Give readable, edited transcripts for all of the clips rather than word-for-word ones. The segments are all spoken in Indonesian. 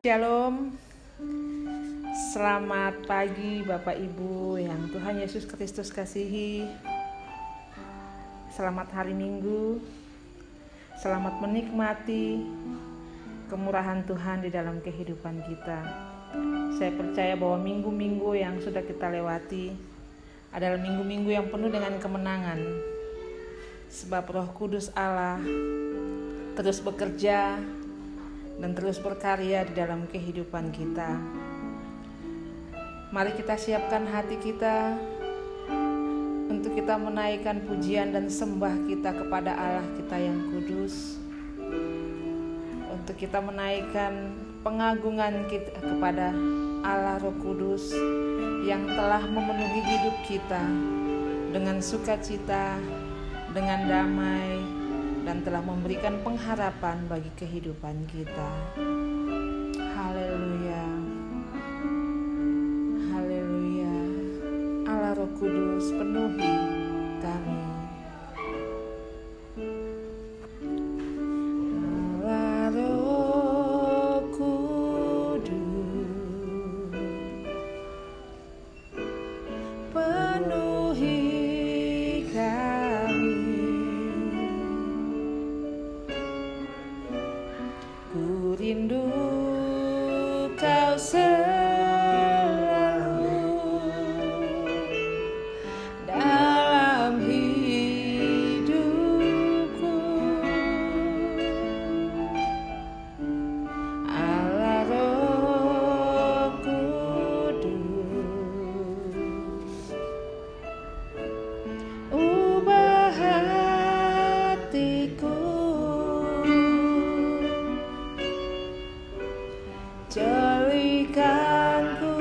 Shalom, selamat pagi Bapak Ibu yang Tuhan Yesus Kristus kasihi. Selamat hari Minggu, selamat menikmati kemurahan Tuhan di dalam kehidupan kita. Saya percaya bahwa minggu-minggu yang sudah kita lewati adalah minggu-minggu yang penuh dengan kemenangan. Sebab Roh Kudus Allah terus bekerja dan terus berkarya di dalam kehidupan kita. Mari kita siapkan hati kita untuk kita menaikkan pujian dan sembah kita kepada Allah kita yang kudus, untuk kita menaikkan pengagungan kita kepada Allah Roh Kudus yang telah memenuhi hidup kita dengan sukacita, dengan damai, dan telah memberikan pengharapan bagi kehidupan kita. Haleluya, haleluya. Allah Roh Kudus penuhi kami. Allah Roh Kudus penuhi kami. Ku rindu Kau selalu dalam hidupku. Allah Roh Kudus, ubah hatiku, jadikanku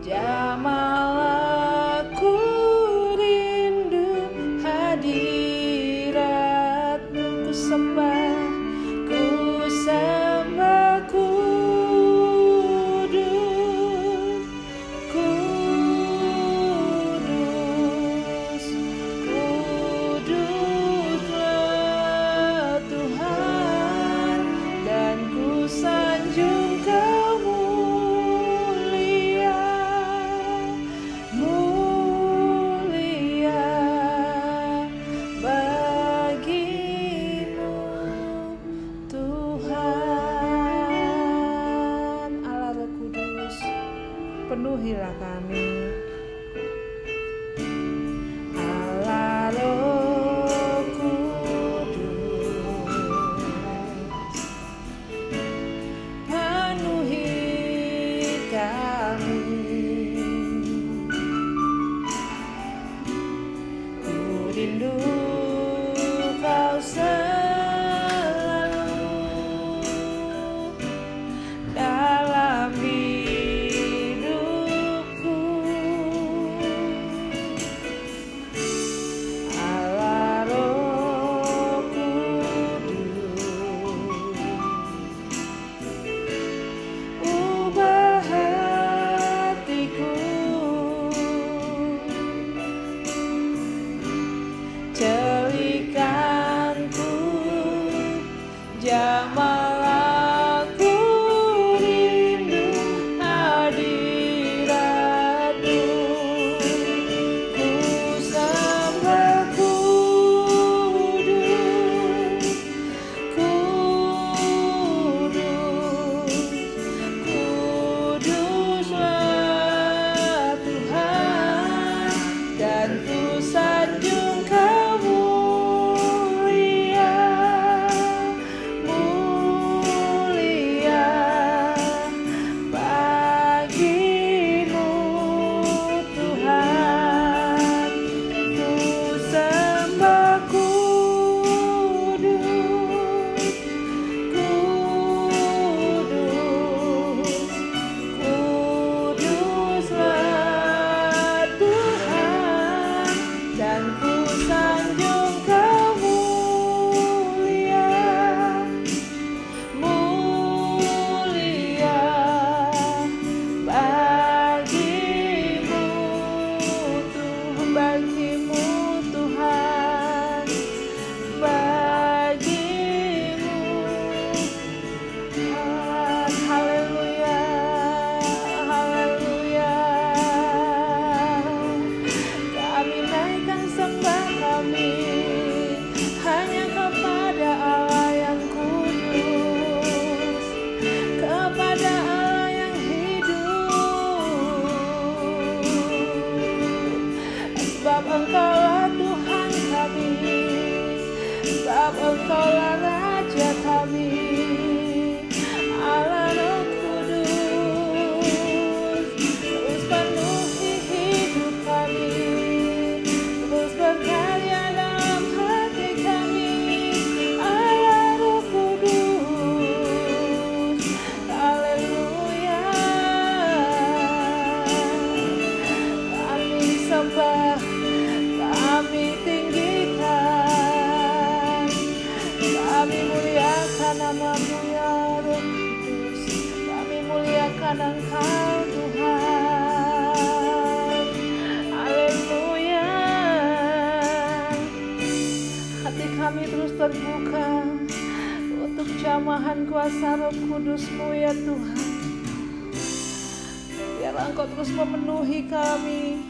jamah, aku rindu hadirat-Mu. Ku sembah Kudus, Kudus, Kuduslah Tuhan, dan ku sanjung Kau mulia, mulia bagimu Tuhan. Allah Roh Kudus, penuhilah kami. Allah Roh Kudus, penuhi kami. Ku rindu Kau selalu dalam hidupku. kemuliaan Engkau Tuhan. Haleluya. Hati kami terus terbuka untuk jamahan kuasa Roh Kudus-Mu ya Tuhan. Biar Engkau terus memenuhi kami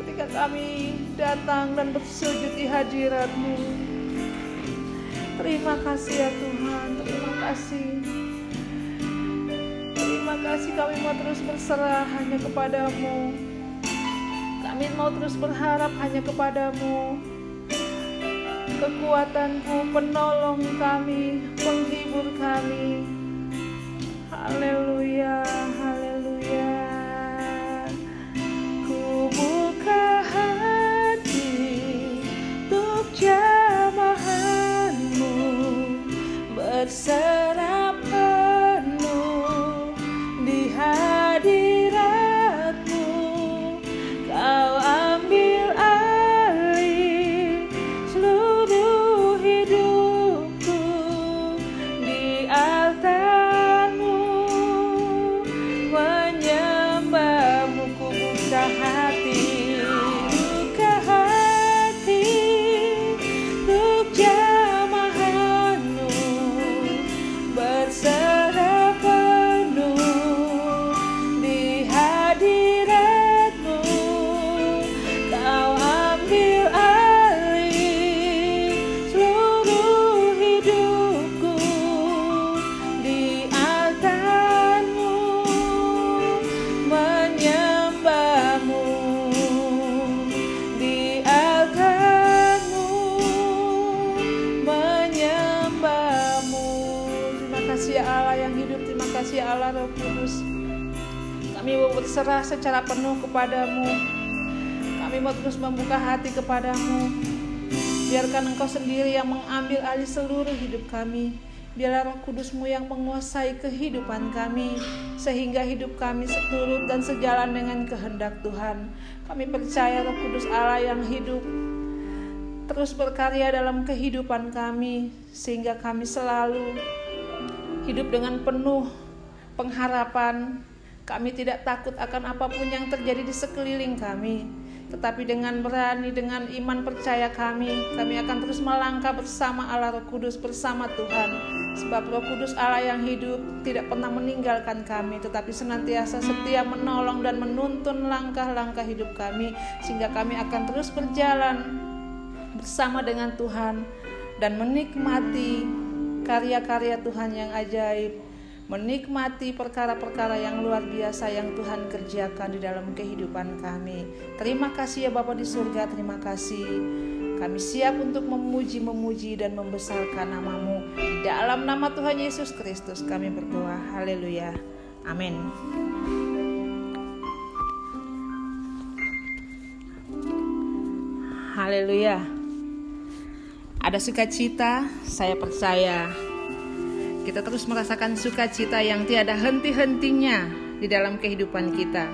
ketika kami datang dan bersujud di hadirat-Mu. Terima kasih ya Tuhan, terima kasih. Terima kasih, kami mau terus berserah hanya kepadamu. Kami mau terus berharap hanya kepadamu. Kekuatanku, penolong kami, penghibur kami. Haleluya, haleluya. Ku buka hati untuk jamahan-Mu, berserah penuh di hadirat-Mu. Kau ambil alih seluruh hidupku di altar-Mu, menyembah-Mu. Ku buka hati untuk jamahan-Mu, berserah penuh di hadirat-Mu. Kau ambil alih seluruh hidupku di altar-Mu, menyembah-Mu di altar-Mu, menyembah-Mu. Terima kasih ya Allah yang hidup, terima kasih ya Allah Roh Kudus. Kami mau berserah secara penuh kepadamu. Kami mau terus membuka hati kepadamu. Biarkan Engkau sendiri yang mengambil alih seluruh hidup kami. Biarlah Roh Kudus-Mu yang menguasai kehidupan kami, sehingga hidup kami seturut dan sejalan dengan kehendak Tuhan. Kami percaya Roh Kudus Allah yang hidup terus berkarya dalam kehidupan kami, sehingga kami selalu hidup dengan penuh pengharapan. Kami tidak takut akan apapun yang terjadi di sekeliling kami, tetapi dengan berani, dengan iman percaya kami akan terus melangkah bersama Allah Roh Kudus, bersama Tuhan. Sebab Roh Kudus Allah yang hidup tidak pernah meninggalkan kami, tetapi senantiasa setia menolong dan menuntun langkah-langkah hidup kami, sehingga kami akan terus berjalan bersama dengan Tuhan dan menikmati karya-karya Tuhan yang ajaib, menikmati perkara-perkara yang luar biasa yang Tuhan kerjakan di dalam kehidupan kami. Terima kasih ya Bapa di surga, terima kasih. Kami siap untuk memuji dan membesarkan nama-Mu. Di dalam nama Tuhan Yesus Kristus kami berdoa. Haleluya. Amin. Haleluya. Ada sukacita, saya percaya kita terus merasakan sukacita yang tiada henti-hentinya di dalam kehidupan kita.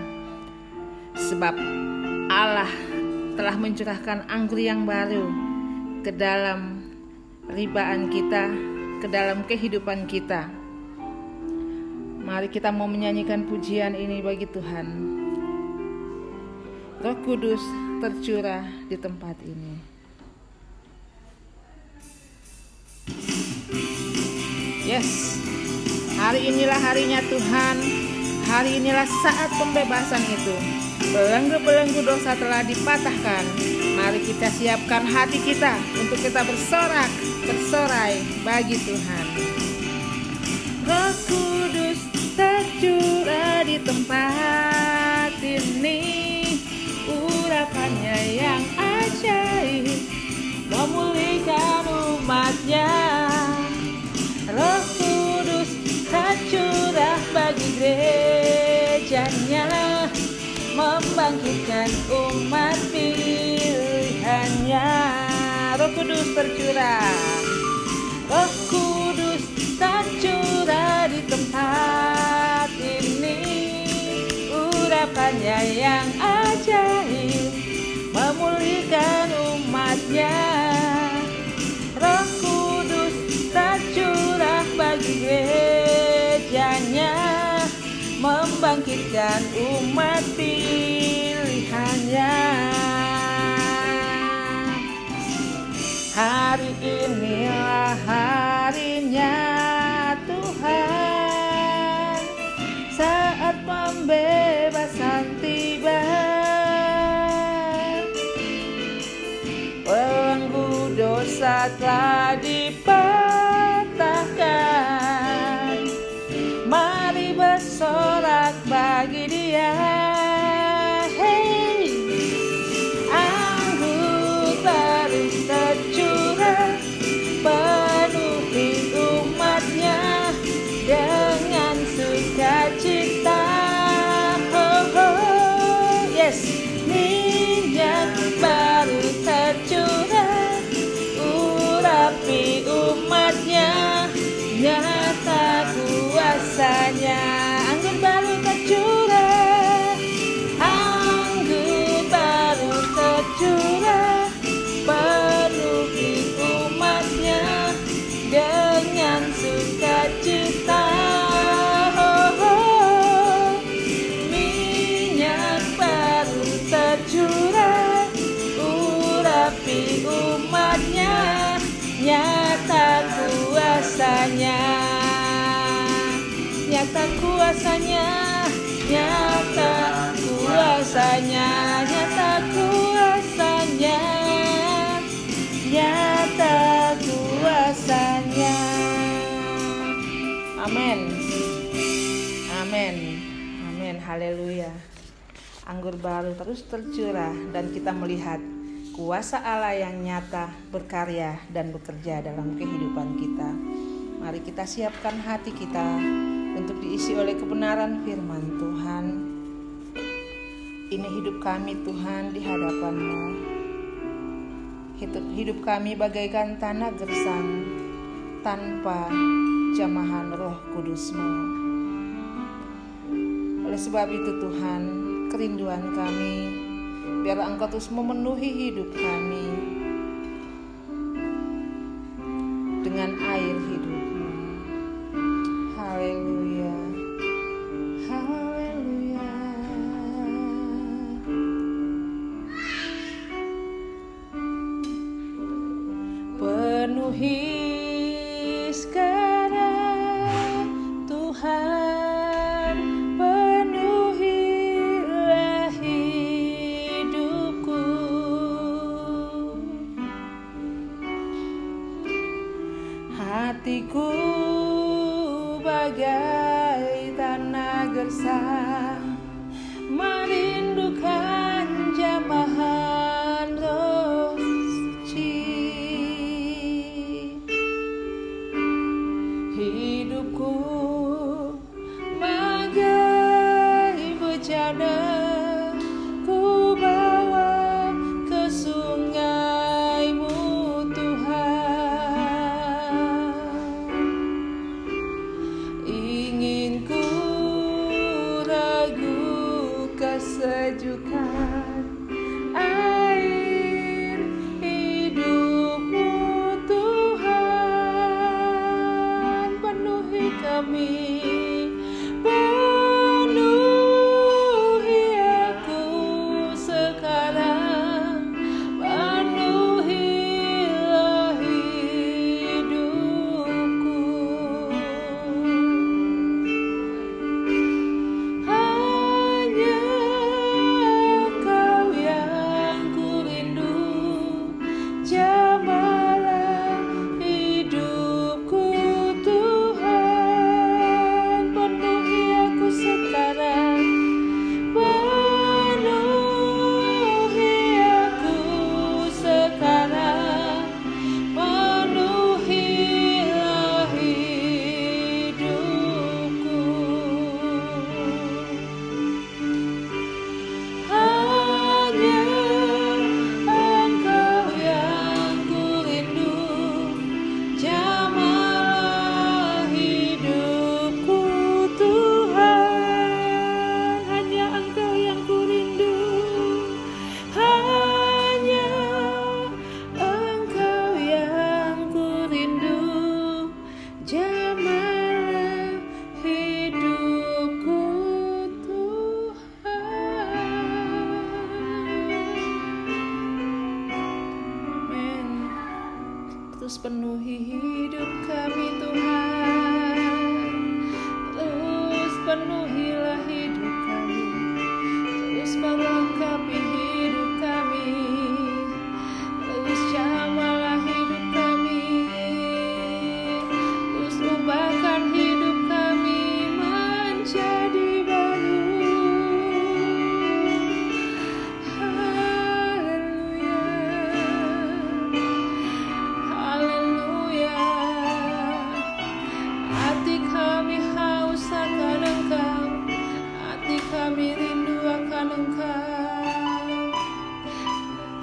Sebab Allah telah mencurahkan anggur yang baru ke dalam ribaan kita, ke dalam kehidupan kita. Mari kita mau menyanyikan pujian ini bagi Tuhan. Roh Kudus tercurah di tempat ini. Yes, hari inilah harinya Tuhan. Hari inilah saat pembebasan itu. Belenggu-belenggu dosa telah dipatahkan. Mari kita siapkan hati kita untuk kita bersorai bagi Tuhan. Roh Kudus tercurah di tempat ini. Urapannya yang ajaib memulihkan umatnya. Roh Kudus tercurah bagi gerejanya, membangkitkan umat pilihannya. Roh Kudus tercurah. Roh Kudus tercurah di tempat ini. Urapannya yang ajaib memulihkan umatnya. Roh Kudus tercurah bagi gerejanya, bangkitkan umat pilihannya. Hari inilah harinya Tuhan, saat pembebasan tiba. Belenggu dosa telah dipatahkan, mari bersorak bagi Dia. Hey, anggur baru tercurah, penuhi umatnya dengan sukacita. Oh, oh, yes, minyak baru tercurah, urapi umatnya, nyata kuasanya. Anggur baru tercurah, anggur baru tercurah, penuhi umatnya dengan sukacita. Oh, oh, minyak baru tercurah, urapi umatnya, nyata kuasanya. Nyata kuasanya, nyata kuasanya, nyata kuasanya, nyata kuasanya. Amin, amin, amin, haleluya. Anggur baru terus tercurah dan kita melihat kuasa Allah yang nyata berkarya dan bekerja dalam kehidupan kita. Mari kita siapkan hati kita untuk diisi oleh kebenaran firman Tuhan. Ini hidup kami Tuhan di hadapan-Mu. Hidup kami bagaikan tanah gersang tanpa jamahan Roh Kudus-Mu. Oleh sebab itu Tuhan, kerinduan kami, biarlah Engkau terus memenuhi hidup kami dengan air hidup-Mu. Haleluya, haleluya. Penuhi sekarang Tuhan, penuhilah hidupku. Hatiku bagai tanah gersang, merindukan jamahan Roh Suci. Hidupku bagai bejana, ku bawa ke sungai-Mu Tuhan. Ingin ku ragu kesejukan air hidup-Mu Tuhan. Penuhi kami, penuhi aku sekarang, penuhilah hidupku. Hanya penuhilah hidup kami, terus melengkapi hidup kami, terus jamalah hidup kami, terus ubahkan hidup kami menjadi baru. Haleluya, hati kami haus akan Engkau, hati kami rindu akan Engkau.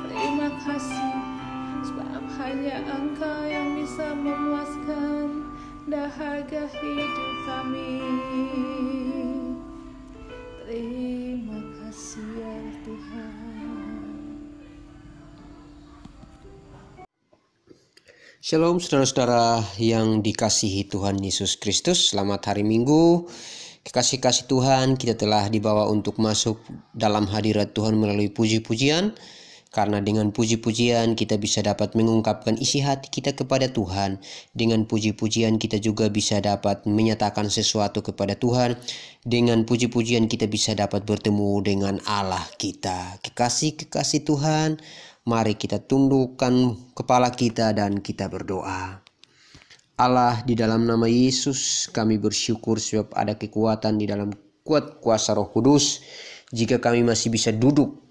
Terima kasih sebab hanya Engkau yang bisa memuaskan dahaga hidup kami. Terima kasih ya Tuhan. Shalom saudara-saudara yang dikasihi Tuhan Yesus Kristus. Selamat hari Minggu. Kekasih-kasih Tuhan, kita telah dibawa untuk masuk dalam hadirat Tuhan melalui puji-pujian. Karena dengan puji-pujian kita bisa dapat mengungkapkan isi hati kita kepada Tuhan. Dengan puji-pujian kita juga bisa dapat menyatakan sesuatu kepada Tuhan. Dengan puji-pujian kita bisa dapat bertemu dengan Allah kita. Kekasih-kekasih Tuhan, mari kita tundukkan kepala kita dan kita berdoa. Allah, di dalam nama Yesus kami bersyukur sebab ada kekuatan di dalam kuat kuasa Roh Kudus. Jika kami masih bisa duduk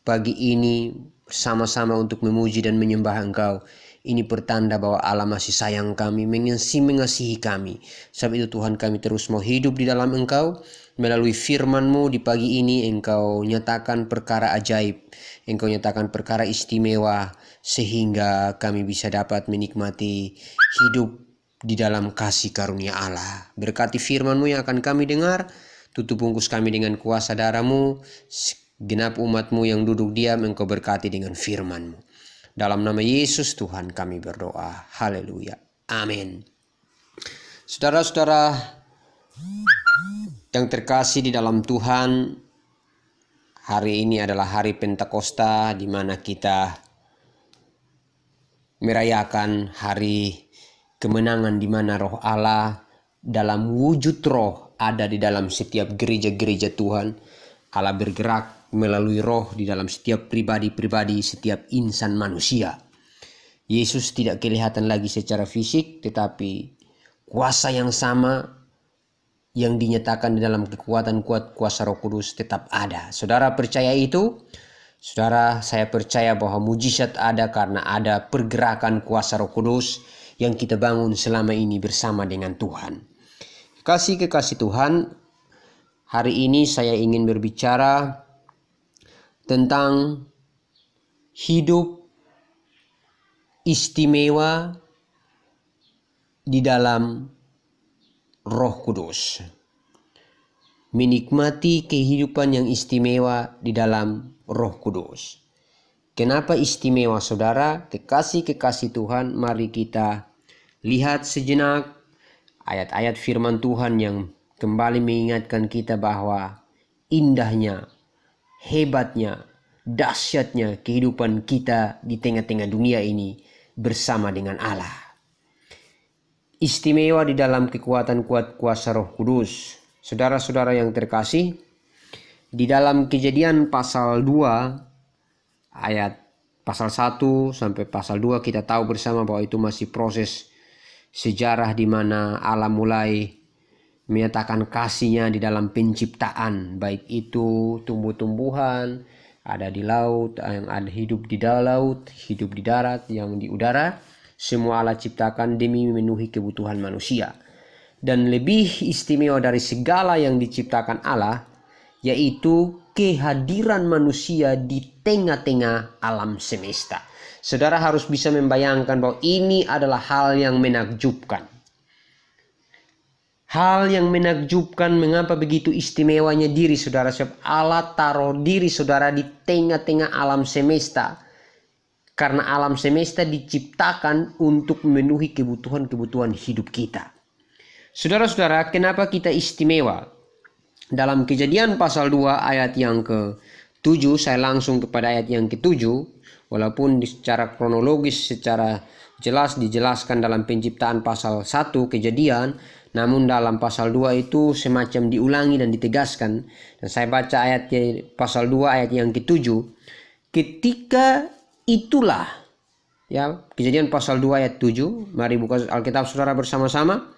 pagi ini bersama-sama untuk memuji dan menyembah Engkau, ini pertanda bahwa Allah masih sayang kami, mengasihi kami. Sebab itu Tuhan, kami terus mau hidup di dalam Engkau. Melalui firman-Mu di pagi ini Engkau nyatakan perkara ajaib, Engkau nyatakan perkara istimewa, sehingga kami bisa dapat menikmati hidup di dalam kasih karunia Allah. Berkati firman-Mu yang akan kami dengar, tutup bungkus kami dengan kuasa darah-Mu. Genap umat-Mu yang duduk diam Engkau berkati dengan firman-Mu. Dalam nama Yesus Tuhan kami berdoa. Haleluya. Amin. Saudara-saudara yang terkasih di dalam Tuhan, hari ini adalah hari Pentakosta, di mana kita merayakan hari kemenangan, di mana Roh Allah dalam wujud roh ada di dalam setiap gereja-gereja Tuhan. Allah bergerak melalui roh di dalam setiap pribadi-pribadi, setiap insan manusia. Yesus tidak kelihatan lagi secara fisik, tetapi kuasa yang sama yang dinyatakan di dalam kekuatan kuat kuasa Roh Kudus tetap ada. Saudara percaya itu? Saudara, saya percaya bahwa mujizat ada karena ada pergerakan kuasa Roh Kudus yang kita bangun selama ini bersama dengan Tuhan. Kekasih-kekasih Tuhan, hari ini saya ingin berbicara tentang hidup istimewa di dalam Roh Kudus. Menikmati kehidupan yang istimewa di dalam Roh Kudus. Kenapa istimewa, saudara? Kekasih-kekasih Tuhan, mari kita lihat sejenak ayat-ayat firman Tuhan yang kembali mengingatkan kita bahwa indahnya, hebatnya, dahsyatnya kehidupan kita di tengah-tengah dunia ini bersama dengan Allah. Istimewa di dalam kekuatan kuat kuasa Roh Kudus. Saudara-saudara yang terkasih, di dalam Kejadian pasal 2 ayat pasal 1 sampai pasal 2 kita tahu bersama bahwa itu masih proses sejarah di mana Allah mulai menyatakan kasih-Nya di dalam penciptaan, baik itu tumbuh-tumbuhan, ada di laut, yang ada hidup di laut, hidup di darat, yang di udara. Semua Allah ciptakan demi memenuhi kebutuhan manusia. Dan lebih istimewa dari segala yang diciptakan Allah, yaitu kehadiran manusia di tengah-tengah alam semesta. Saudara harus bisa membayangkan bahwa ini adalah hal yang menakjubkan. Hal yang menakjubkan, mengapa begitu istimewanya diri saudara? Sebab Allah taruh diri saudara di tengah-tengah alam semesta. Karena alam semesta diciptakan untuk memenuhi kebutuhan-kebutuhan hidup kita. Saudara-saudara, kenapa kita istimewa? Dalam Kejadian pasal 2 ayat yang ke-7, saya langsung kepada ayat yang ke-7. Walaupun secara kronologis, secara jelas dijelaskan dalam penciptaan pasal 1 Kejadian, namun dalam pasal 2 itu semacam diulangi dan ditegaskan. Dan saya baca ayatnya, pasal 2 ayat yang ke-7. Ketika itulah, ya, Kejadian pasal 2 ayat 7. Mari buka Alkitab saudara bersama-sama.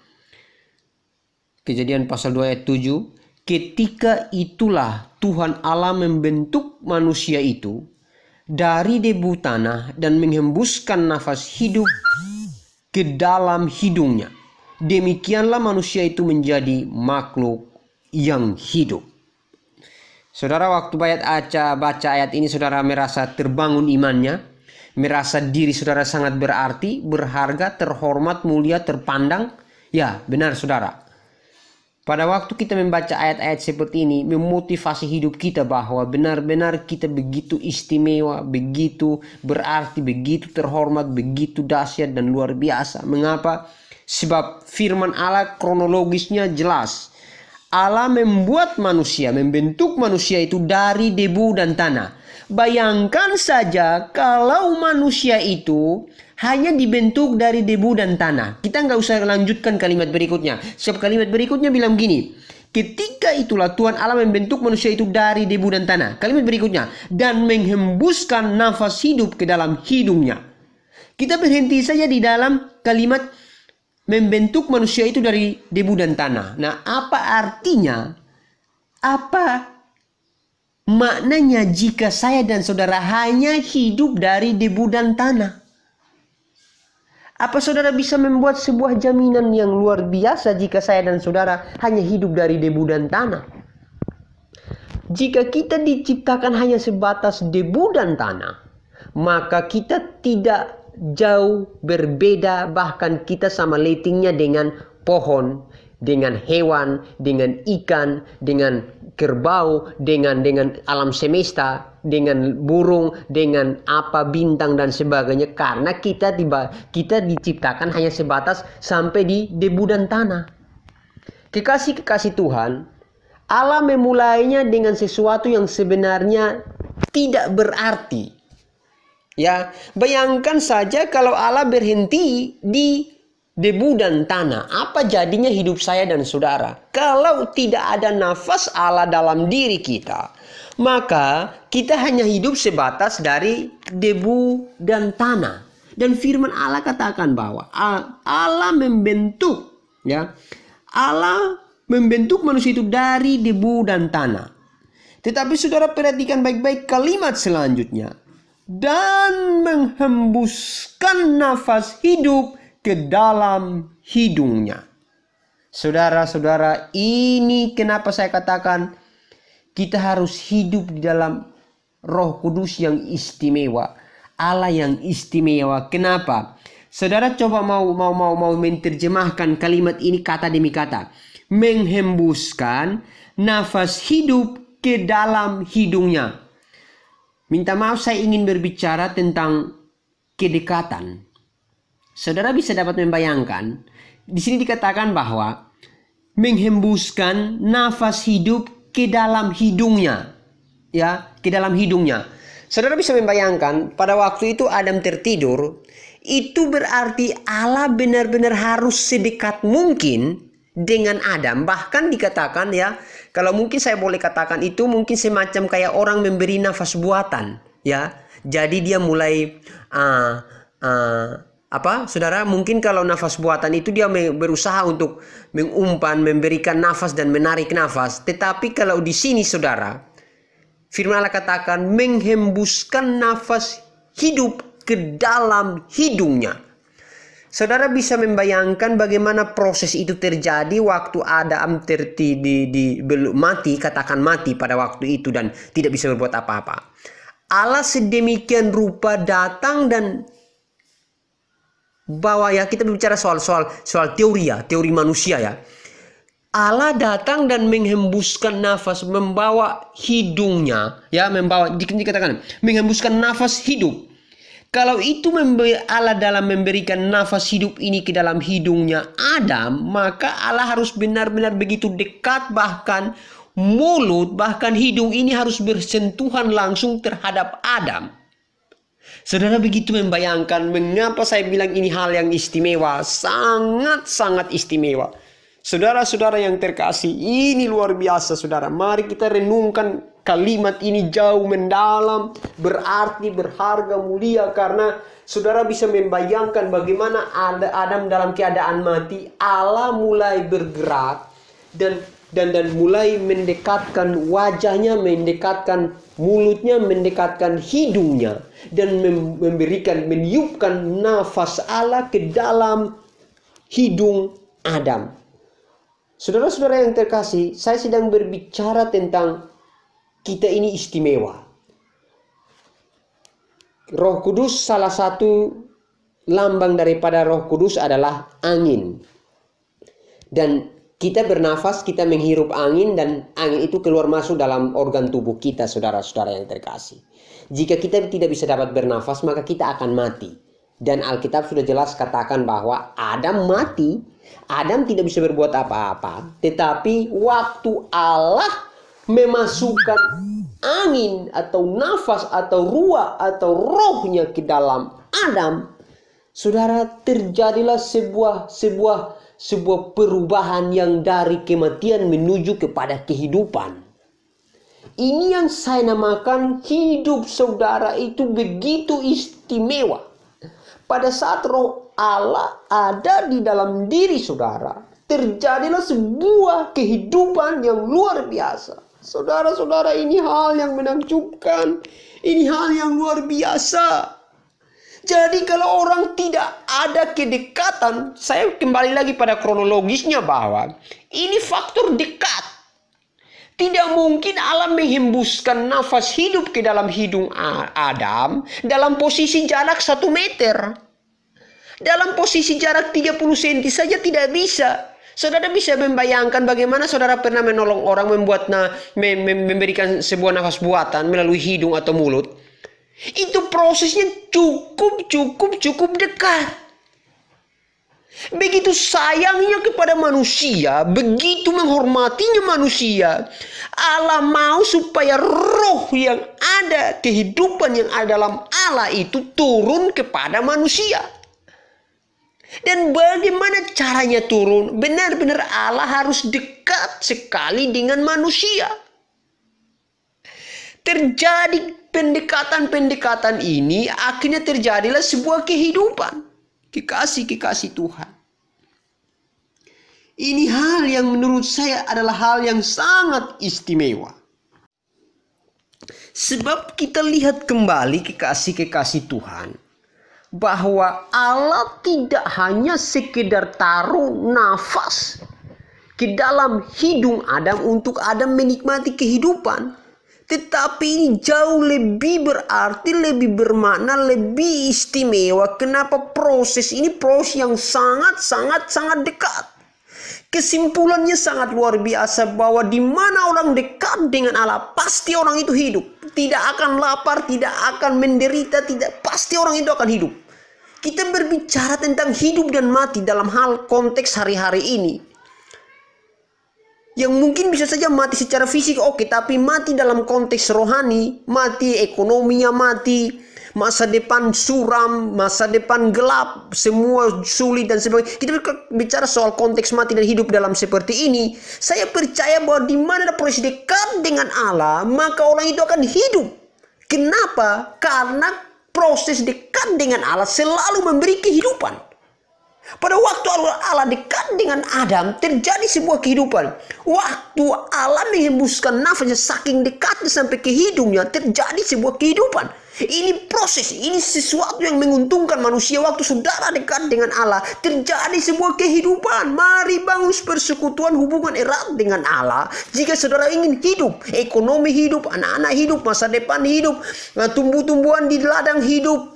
Kejadian pasal 2 ayat 7. Ketika itulah Tuhan Allah membentuk manusia itu dari debu tanah dan menghembuskan nafas hidup ke dalam hidungnya. Demikianlah manusia itu menjadi makhluk yang hidup. Saudara, waktu baca ayat ini, saudara merasa terbangun imannya, merasa diri saudara sangat berarti, berharga, terhormat, mulia, terpandang. Ya, benar saudara. Pada waktu kita membaca ayat-ayat seperti ini, memotivasi hidup kita bahwa benar-benar kita begitu istimewa, begitu berarti, begitu terhormat, begitu dahsyat dan luar biasa. Mengapa? Sebab firman Allah kronologisnya jelas. Allah membuat manusia, membentuk manusia itu dari debu dan tanah. Bayangkan saja kalau manusia itu hanya dibentuk dari debu dan tanah. Kita nggak usah lanjutkan kalimat berikutnya. Sebab kalimat berikutnya bilang gini. Ketika itulah Tuhan Allah membentuk manusia itu dari debu dan tanah. Kalimat berikutnya. Dan menghembuskan nafas hidup ke dalam hidungnya. Kita berhenti saja di dalam kalimat membentuk manusia itu dari debu dan tanah. Nah, apa artinya? Apa maknanya jika saya dan saudara hanya hidup dari debu dan tanah? Apa saudara bisa membuat sebuah jaminan yang luar biasa jika saya dan saudara hanya hidup dari debu dan tanah? Jika kita diciptakan hanya sebatas debu dan tanah, maka kita tidak jauh berbeda, bahkan kita sama letingnya dengan pohon, dengan hewan, dengan ikan, dengan kerbau, dengan alam semesta, dengan burung, dengan apa bintang dan sebagainya, karena kita diciptakan hanya sebatas sampai di debu dan tanah. Kekasih-kekasih Tuhan, Allah memulainya dengan sesuatu yang sebenarnya tidak berarti. Ya, bayangkan saja kalau Allah berhenti di debu dan tanah, apa jadinya hidup saya dan saudara? Kalau tidak ada nafas Allah dalam diri kita, maka kita hanya hidup sebatas dari debu dan tanah. Dan firman Allah katakan bahwa Allah membentuk, ya, Allah membentuk manusia itu dari debu dan tanah. Tetapi saudara perhatikan baik-baik kalimat selanjutnya. Dan menghembuskan nafas hidup ke dalam hidungnya. Saudara-saudara, ini kenapa saya katakan kita harus hidup di dalam Roh Kudus yang istimewa, Allah yang istimewa. Kenapa? Saudara coba mau menerjemahkan kalimat ini kata demi kata. Menghembuskan nafas hidup ke dalam hidungnya. Minta maaf, saya ingin berbicara tentang kedekatan. Saudara bisa dapat membayangkan, di sini dikatakan bahwa menghembuskan nafas hidup ke dalam hidungnya, ya, ke dalam hidungnya. Saudara bisa membayangkan, pada waktu itu Adam tertidur, itu berarti Allah benar-benar harus sedekat mungkin dengan Adam. Bahkan dikatakan, ya, kalau mungkin saya boleh katakan itu mungkin semacam kayak orang memberi nafas buatan, ya. Jadi dia mulai saudara, mungkin kalau nafas buatan itu dia berusaha untuk mengumpan, memberikan nafas dan menarik nafas. Tetapi kalau di sini saudara, firman Allah katakan menghembuskan nafas hidup ke dalam hidungnya. Saudara bisa membayangkan bagaimana proses itu terjadi waktu Adam mati, katakan mati pada waktu itu dan tidak bisa berbuat apa-apa. Allah sedemikian rupa datang dan bawa, ya, kita bicara soal teori, ya, teori manusia, ya. Allah datang dan menghembuskan nafas, membawa hidungnya, ya, dikatakan menghembuskan nafas hidup. Kalau itu Allah dalam memberikan nafas hidup ini ke dalam hidungnya Adam, maka Allah harus benar-benar begitu dekat, bahkan mulut, bahkan hidung ini harus bersentuhan langsung terhadap Adam. Saudara begitu membayangkan mengapa saya bilang ini hal yang istimewa, sangat-sangat istimewa. Saudara-saudara yang terkasih, ini luar biasa saudara. Mari kita renungkan kalimat ini jauh mendalam, berarti, berharga, mulia. Karena saudara bisa membayangkan bagaimana Adam dalam keadaan mati, Allah mulai bergerak dan mulai mendekatkan wajahnya, mendekatkan mulutnya, mendekatkan hidungnya, dan meniupkan nafas Allah ke dalam hidung Adam. Saudara-saudara yang terkasih, saya sedang berbicara tentang kita ini istimewa. Roh Kudus, salah satu lambang daripada Roh Kudus adalah angin. Dan kita bernafas, kita menghirup angin, dan angin itu keluar masuk dalam organ tubuh kita, saudara-saudara yang terkasih. Jika kita tidak bisa dapat bernafas, maka kita akan mati. Dan Alkitab sudah jelas katakan bahwa Adam mati. Adam tidak bisa berbuat apa-apa. Tetapi waktu Allah memasukkan angin atau nafas atau ruah atau rohnya ke dalam Adam, saudara, terjadilah sebuah perubahan yang dari kematian menuju kepada kehidupan. Ini yang saya namakan hidup saudara itu begitu istimewa. Pada saat roh Allah ada di dalam diri saudara, terjadilah sebuah kehidupan yang luar biasa. Saudara-saudara, ini hal yang menakjubkan. Ini hal yang luar biasa. Jadi kalau orang tidak ada kedekatan, saya kembali lagi pada kronologisnya bahwa ini faktor dekat. Tidak mungkin Allah menghembuskan nafas hidup ke dalam hidung Adam dalam posisi jarak 1 meter. Dalam posisi jarak 30 cm saja tidak bisa. Saudara bisa membayangkan bagaimana saudara pernah menolong orang memberikan sebuah nafas buatan melalui hidung atau mulut. Itu prosesnya cukup dekat. Begitu sayangnya kepada manusia, begitu menghormatinya manusia, Allah mau supaya roh yang ada, kehidupan yang ada dalam Allah itu turun kepada manusia. Dan bagaimana caranya turun? Benar-benar Allah harus dekat sekali dengan manusia. Terjadi pendekatan ini, akhirnya terjadilah sebuah kehidupan. Kekasih-kekasih Tuhan. Ini hal yang menurut saya adalah hal yang sangat istimewa. Sebab kita lihat kembali kekasih-kekasih Tuhan, bahwa Allah tidak hanya sekedar taruh nafas ke dalam hidung Adam untuk Adam menikmati kehidupan. Tetapi ini jauh lebih berarti, lebih bermakna, lebih istimewa. Kenapa proses ini proses yang sangat dekat. Kesimpulannya sangat luar biasa bahwa di mana orang dekat dengan Allah, pasti orang itu hidup. Tidak akan lapar, tidak akan menderita, pasti orang itu akan hidup. Kita berbicara tentang hidup dan mati dalam hal konteks hari-hari ini. Yang mungkin bisa saja mati secara fisik, oke, tapi mati dalam konteks rohani, mati ekonominya, mati masa depan suram, masa depan gelap, semua sulit dan sebagainya. Kita bicara soal konteks mati dan hidup dalam seperti ini. Saya percaya bahwa di mana ada proses dekat dengan Allah, maka orang itu akan hidup. Kenapa? Karena proses dekat dengan Allah selalu memberi kehidupan. Pada waktu Allah dekat dengan Adam, terjadi sebuah kehidupan. Waktu Allah menghembuskan nafasnya saking dekatnya sampai ke hidungnya, terjadi sebuah kehidupan. Ini proses, ini sesuatu yang menguntungkan manusia. Waktu saudara dekat dengan Allah, terjadi sebuah kehidupan. Mari bangun persekutuan, hubungan erat dengan Allah. Jika saudara ingin hidup, ekonomi hidup, anak-anak hidup, masa depan hidup, tumbuh-tumbuhan di ladang hidup,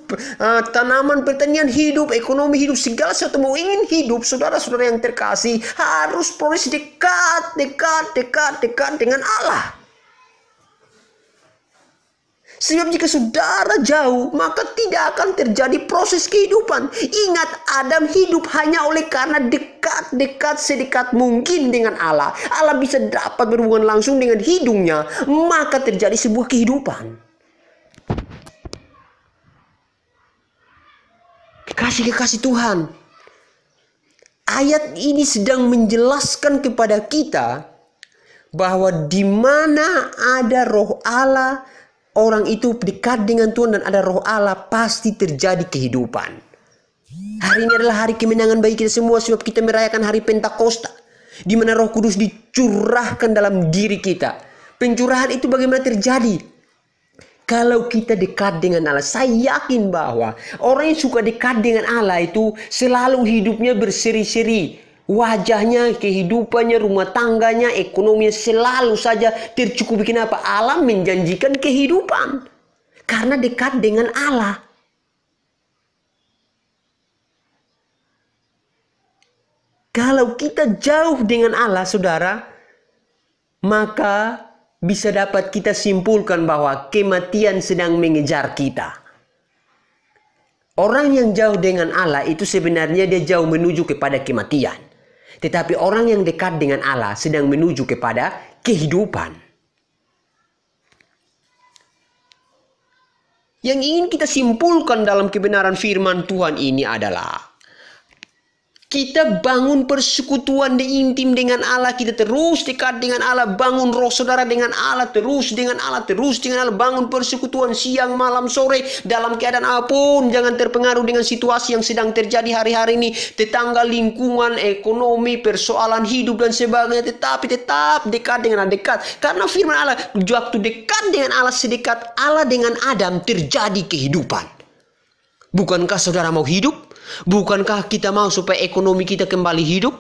tanaman pertanian hidup, ekonomi hidup, segala sesuatu mau ingin hidup, saudara-saudara yang terkasih, harus proses dekat dengan Allah. Sebab jika saudara jauh, maka tidak akan terjadi proses kehidupan. Ingat, Adam hidup hanya oleh karena dekat sedekat mungkin dengan Allah. Allah bisa dapat berhubungan langsung dengan hidungnya, maka terjadi sebuah kehidupan. Kekasih-kekasih Tuhan, ayat ini sedang menjelaskan kepada kita bahwa di mana ada roh Allah, orang itu dekat dengan Tuhan dan ada roh Allah, pasti terjadi kehidupan. Hari ini adalah hari kemenangan bagi kita semua sebab kita merayakan hari Pentakosta, di mana Roh Kudus dicurahkan dalam diri kita. Pencurahan itu bagaimana terjadi? Kalau kita dekat dengan Allah, saya yakin bahwa orang yang suka dekat dengan Allah itu selalu hidupnya berseri-seri. Wajahnya, kehidupannya, rumah tangganya, ekonominya selalu saja tercukupi. Kenapa? Allah menjanjikan kehidupan. Karena dekat dengan Allah. Kalau kita jauh dengan Allah, saudara, maka bisa dapat kita simpulkan bahwa kematian sedang mengejar kita. Orang yang jauh dengan Allah itu sebenarnya dia jauh menuju kepada kematian. Tetapi orang yang dekat dengan Allah sedang menuju kepada kehidupan. Yang ingin kita simpulkan dalam kebenaran firman Tuhan ini adalah kita bangun persekutuan intim dengan Allah. Kita terus dekat dengan Allah. Bangun roh saudara dengan Allah. Terus dengan Allah. Terus dengan Allah. Bangun persekutuan siang, malam, sore. Dalam keadaan apapun. Jangan terpengaruh dengan situasi yang sedang terjadi hari-hari ini. Tetangga, lingkungan, ekonomi, persoalan hidup dan sebagainya. Tetapi tetap dekat dengan Allah. Dekat. Karena firman Allah. Waktu dekat dengan Allah, sedekat Allah dengan Adam, terjadi kehidupan. Bukankah saudara mau hidup? Bukankah kita mau supaya ekonomi kita kembali hidup?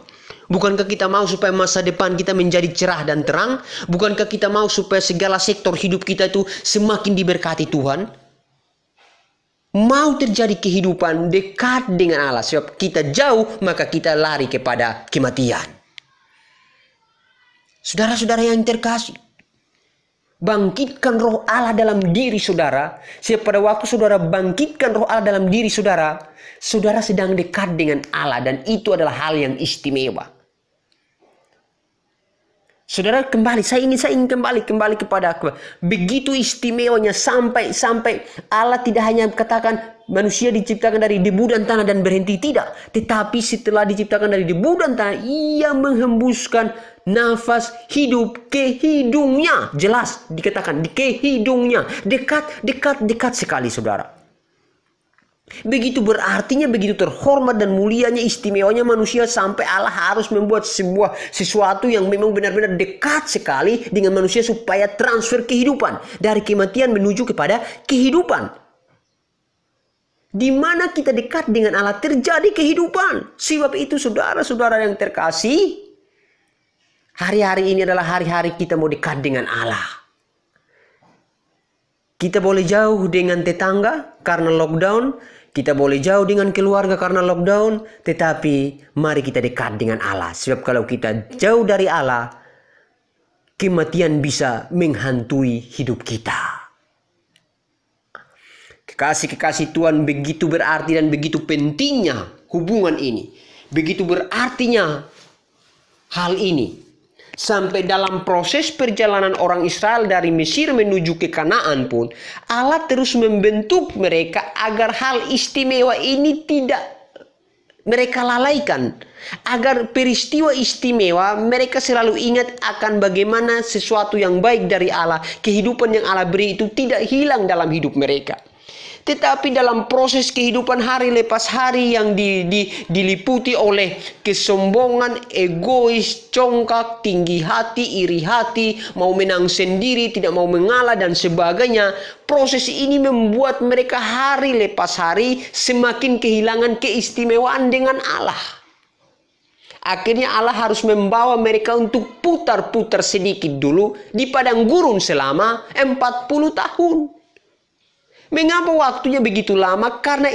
Bukankah kita mau supaya masa depan kita menjadi cerah dan terang? Bukankah kita mau supaya segala sektor hidup kita itu semakin diberkati Tuhan? Mau terjadi kehidupan dekat dengan Allah. Sebab kita jauh, maka kita lari kepada kematian. Saudara-saudara yang terkasih, bangkitkan roh Allah dalam diri saudara. Sebab pada waktu saudara bangkitkan roh Allah dalam diri saudara, saudara sedang dekat dengan Allah dan itu adalah hal yang istimewa. Saudara saya ingin kembali kepada begitu istimewanya sampai Allah tidak hanya katakan manusia diciptakan dari debu dan tanah dan berhenti, tidak. Tetapi setelah diciptakan dari debu dan tanah, ia menghembuskan nafas hidup ke hidungnya. Jelas dikatakan ke hidungnya. Dekat sekali saudara. Begitu berartinya, begitu terhormat dan mulianya, istimewanya manusia sampai Allah harus membuat sesuatu yang memang benar-benar dekat sekali dengan manusia supaya transfer kehidupan dari kematian menuju kepada kehidupan. Di mana kita dekat dengan Allah terjadi kehidupan. Sebab itu saudara-saudara yang terkasih, hari-hari ini adalah hari-hari kita mau dekat dengan Allah. Kita boleh jauh dengan tetangga karena lockdown. Kita boleh jauh dengan keluarga karena lockdown. Tetapi mari kita dekat dengan Allah. Sebab kalau kita jauh dari Allah, kematian bisa menghantui hidup kita. Kekasih-kekasih Tuhan, begitu berarti dan begitu pentingnya hubungan ini. Begitu berartinya hal ini. Sampai dalam proses perjalanan orang Israel dari Mesir menuju ke Kanaan pun, Allah terus membentuk mereka agar hal istimewa ini tidak mereka lalaikan. Agar peristiwa istimewa mereka selalu ingat akan bagaimana sesuatu yang baik dari Allah, kehidupan yang Allah beri itu tidak hilang dalam hidup mereka. Tetapi dalam proses kehidupan hari lepas hari yang diliputi oleh kesombongan, egois, congkak, tinggi hati, iri hati, mau menang sendiri, tidak mau mengalah dan sebagainya. Proses ini membuat mereka hari lepas hari semakin kehilangan keistimewaan dengan Allah. Akhirnya Allah harus membawa mereka untuk putar-putar sedikit dulu di padang gurun selama 40 tahun. Mengapa waktunya begitu lama? Karena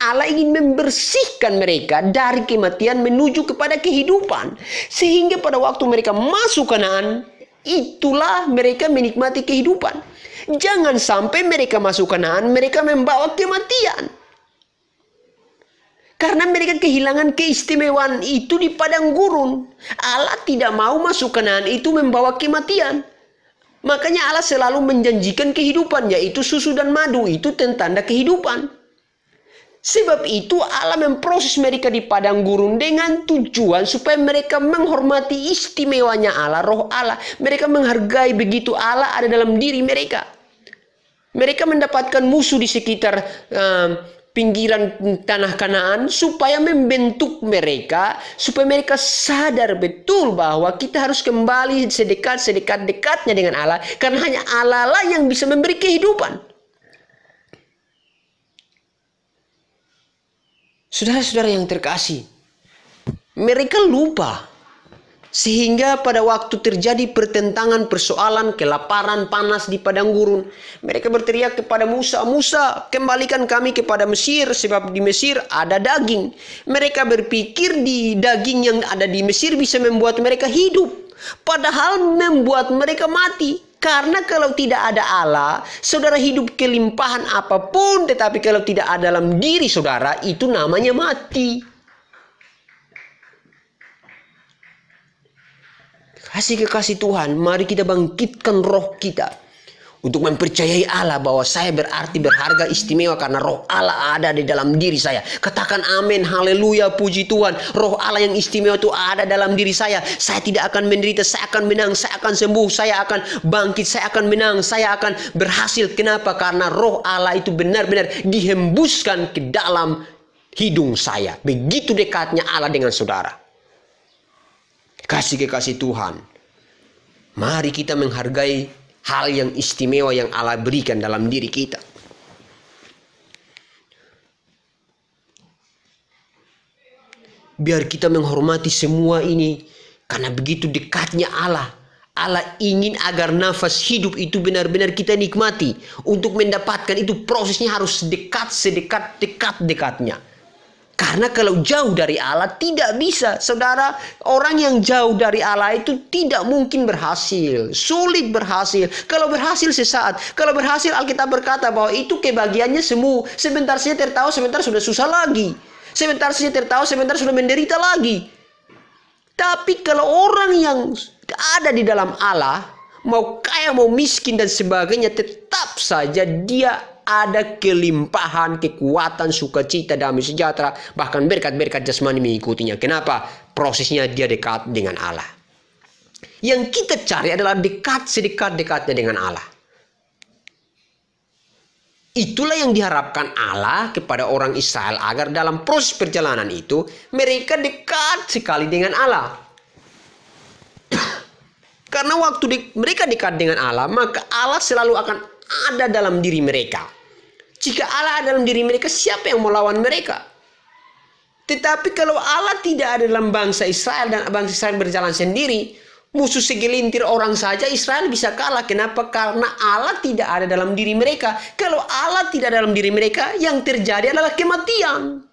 Allah ingin membersihkan mereka dari kematian menuju kepada kehidupan. Sehingga pada waktu mereka masuk Kanaan, itulah mereka menikmati kehidupan. Jangan sampai mereka masuk Kanaan, mereka membawa kematian. Karena mereka kehilangan keistimewaan itu di padang gurun. Allah tidak mau masuk Kanaan itu membawa kematian. Makanya Allah selalu menjanjikan kehidupan, yaitu susu dan madu. Itu tanda kehidupan. Sebab itu Allah memproses mereka di padang gurun dengan tujuan supaya mereka menghormati istimewanya Allah, roh Allah. Mereka menghargai begitu Allah ada dalam diri mereka. Mereka mendapatkan musuh di sekitar pinggiran tanah Kanaan supaya membentuk mereka, supaya mereka sadar betul bahwa kita harus kembali sedekat-dekatnya dengan Allah, karena hanya Allah lah yang bisa memberi kehidupan. Saudara-saudara yang terkasih, mereka lupa. Sehingga pada waktu terjadi pertentangan, persoalan, kelaparan, panas di padang gurun, mereka berteriak kepada Musa, "Musa, kembalikan kami kepada Mesir, sebab di Mesir ada daging." Mereka berpikir di daging yang ada di Mesir bisa membuat mereka hidup, padahal membuat mereka mati. Karena kalau tidak ada Allah, saudara hidup kelimpahan apapun, tetapi kalau tidak ada dalam diri saudara, itu namanya mati. Kekasih Tuhan, mari kita bangkitkan roh kita untuk mempercayai Allah bahwa saya berarti berharga istimewa karena roh Allah ada di dalam diri saya. Katakan amin, haleluya, puji Tuhan. Roh Allah yang istimewa itu ada dalam diri saya. Saya tidak akan menderita, saya akan menang, saya akan sembuh, saya akan bangkit, saya akan menang, saya akan berhasil. Kenapa? Karena roh Allah itu benar-benar dihembuskan ke dalam hidung saya. Begitu dekatnya Allah dengan saudara. Kekasih Tuhan, mari kita menghargai hal yang istimewa yang Allah berikan dalam diri kita. Biar kita menghormati semua ini, karena begitu dekatnya Allah. Allah ingin agar nafas hidup itu benar-benar kita nikmati. Untuk mendapatkan itu prosesnya harus sedekat-dekatnya. Karena kalau jauh dari Allah tidak bisa. Saudara, orang yang jauh dari Allah itu tidak mungkin berhasil. Sulit berhasil. Kalau berhasil sesaat. Kalau berhasil Alkitab berkata bahwa itu kebahagiaannya semu. Sebentar saja tertawa, sebentar sudah susah lagi. Sebentar saja tertawa, sebentar sudah menderita lagi. Tapi kalau orang yang ada di dalam Allah, mau kaya, mau miskin dan sebagainya, tetap saja dia ada kelimpahan, kekuatan, sukacita, damai sejahtera, bahkan berkat-berkat jasmani mengikutinya. Kenapa? Prosesnya dia dekat dengan Allah. Yang kita cari adalah dekat sedekat-dekatnya dengan Allah. Itulah yang diharapkan Allah kepada orang Israel, agar dalam proses perjalanan itu mereka dekat sekali dengan Allah. Karena waktu mereka dekat dengan Allah, maka Allah selalu akan ada dalam diri mereka. Jika Allah ada dalam diri mereka, siapa yang mau lawan mereka? Tetapi kalau Allah tidak ada dalam bangsa Israel dan bangsa Israel berjalan sendiri, musuh segelintir orang saja Israel bisa kalah. Kenapa? Karena Allah tidak ada dalam diri mereka. Kalau Allah tidak ada dalam diri mereka, yang terjadi adalah kematian.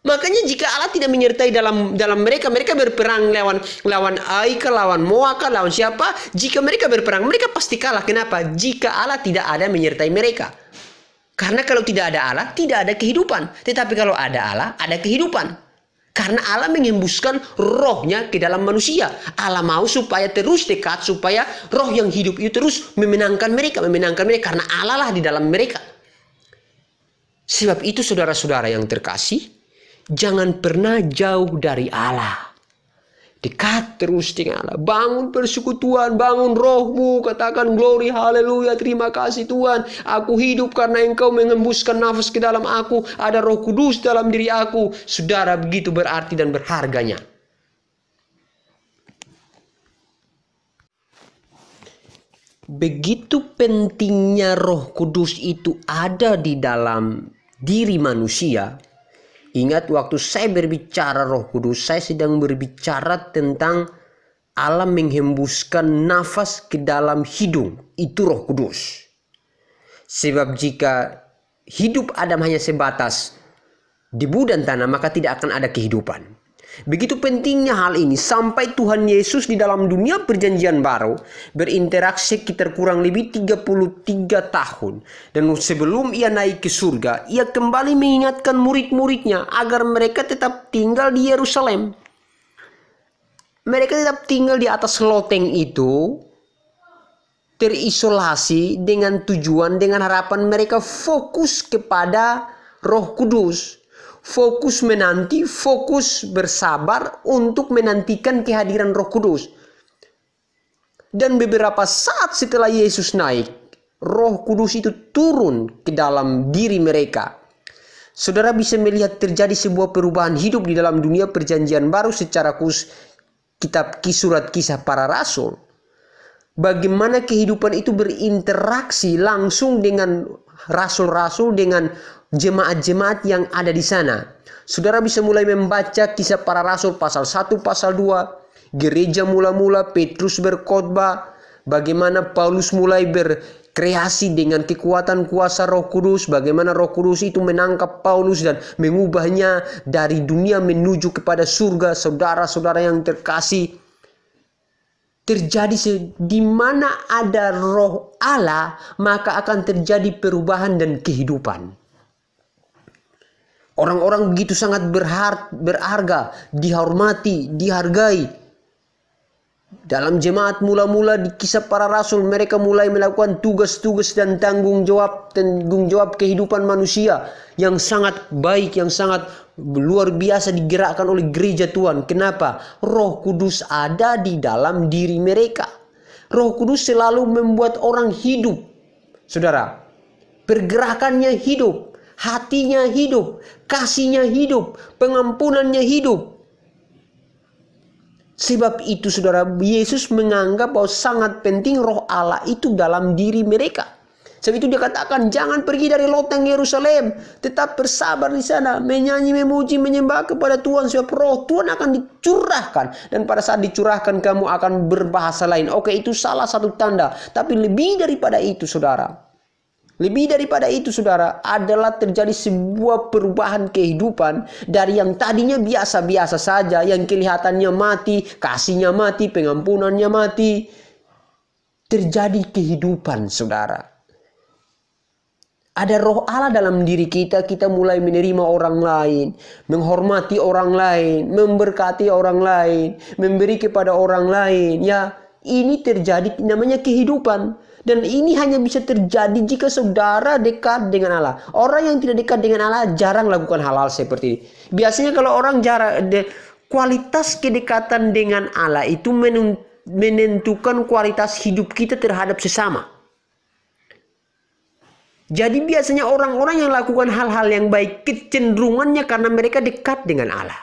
Makanya jika Allah tidak menyertai dalam mereka, mereka berperang lawan Ai, lawan Moab, lawan siapa? Jika mereka berperang, mereka pasti kalah. Kenapa? Jika Allah tidak ada menyertai mereka. Karena kalau tidak ada Allah, tidak ada kehidupan. Tetapi kalau ada Allah, ada kehidupan. Karena Allah menghembuskan rohnya ke dalam manusia. Allah mau supaya terus dekat, supaya roh yang hidup itu terus memenangkan mereka. Karena Allah lah di dalam mereka. Sebab itu saudara-saudara yang terkasih, jangan pernah jauh dari Allah. Dekat terus dengan Allah. Bangun persekutuan, bangun rohmu. Katakan glory, haleluya, terima kasih Tuhan. Aku hidup karena Engkau menghembuskan nafas ke dalam aku. Ada Roh Kudus dalam diri aku. Saudara, begitu berarti dan berharganya. Begitu pentingnya Roh Kudus itu ada di dalam diri manusia. Ingat, waktu saya berbicara Roh Kudus, saya sedang berbicara tentang Allah menghembuskan nafas ke dalam hidung. Itu Roh Kudus. Sebab jika hidup Adam hanya sebatas debu dan tanah, maka tidak akan ada kehidupan. Begitu pentingnya hal ini sampai Tuhan Yesus di dalam dunia perjanjian baru berinteraksi sekitar kurang lebih 33 tahun. Dan sebelum ia naik ke surga, ia kembali mengingatkan murid-muridnya agar mereka tetap tinggal di Yerusalem. Mereka tetap tinggal di atas loteng itu, terisolasi dengan tujuan, dengan harapan mereka fokus kepada Roh Kudus. Fokus menanti, fokus bersabar untuk menantikan kehadiran Roh Kudus. Dan beberapa saat setelah Yesus naik, Roh Kudus itu turun ke dalam diri mereka. Saudara bisa melihat terjadi sebuah perubahan hidup di dalam dunia perjanjian baru secara khusus kitab surat Kisah Para Rasul. Bagaimana kehidupan itu berinteraksi langsung dengan rasul-rasul, dengan jemaat-jemaat yang ada di sana. Saudara bisa mulai membaca Kisah Para Rasul pasal 1, pasal 2. Gereja mula-mula, Petrus berkhotbah, bagaimana Paulus mulai berkreasi dengan kekuatan kuasa Roh Kudus, bagaimana Roh Kudus itu menangkap Paulus dan mengubahnya dari dunia menuju kepada surga. Saudara-saudara yang terkasih, terjadi di mana ada Roh Allah, maka akan terjadi perubahan dan kehidupan. Orang-orang begitu sangat berharga, dihormati, dihargai. Dalam jemaat mula-mula di Kisah Para Rasul, mereka mulai melakukan tugas-tugas dan tanggung jawab kehidupan manusia yang sangat baik, yang sangat luar biasa digerakkan oleh gereja Tuhan. Kenapa? Roh Kudus ada di dalam diri mereka. Roh Kudus selalu membuat orang hidup. Saudara, pergerakannya hidup, hatinya hidup, kasihnya hidup, pengampunannya hidup. Sebab itu saudara, Yesus menganggap bahwa sangat penting Roh Allah itu dalam diri mereka. Sebab itu dia katakan, jangan pergi dari loteng Yerusalem, tetap bersabar di sana, menyanyi, memuji, menyembah kepada Tuhan, sebab Roh Tuhan akan dicurahkan. Dan pada saat dicurahkan kamu akan berbahasa lain. Oke, itu salah satu tanda. Tapi lebih daripada itu saudara, adalah terjadi sebuah perubahan kehidupan dari yang tadinya biasa-biasa saja, yang kelihatannya mati, kasihnya mati, pengampunannya mati. Terjadi kehidupan, saudara. Ada Roh Allah dalam diri kita, kita mulai menerima orang lain, menghormati orang lain, memberkati orang lain, memberi kepada orang lain. Ya, ini terjadi, namanya kehidupan. Dan ini hanya bisa terjadi jika saudara dekat dengan Allah. Orang yang tidak dekat dengan Allah jarang lakukan hal-hal seperti ini. Biasanya kalau orang kualitas kedekatan dengan Allah itu menentukan kualitas hidup kita terhadap sesama. Jadi biasanya orang-orang yang lakukan hal-hal yang baik kecenderungannya karena mereka dekat dengan Allah.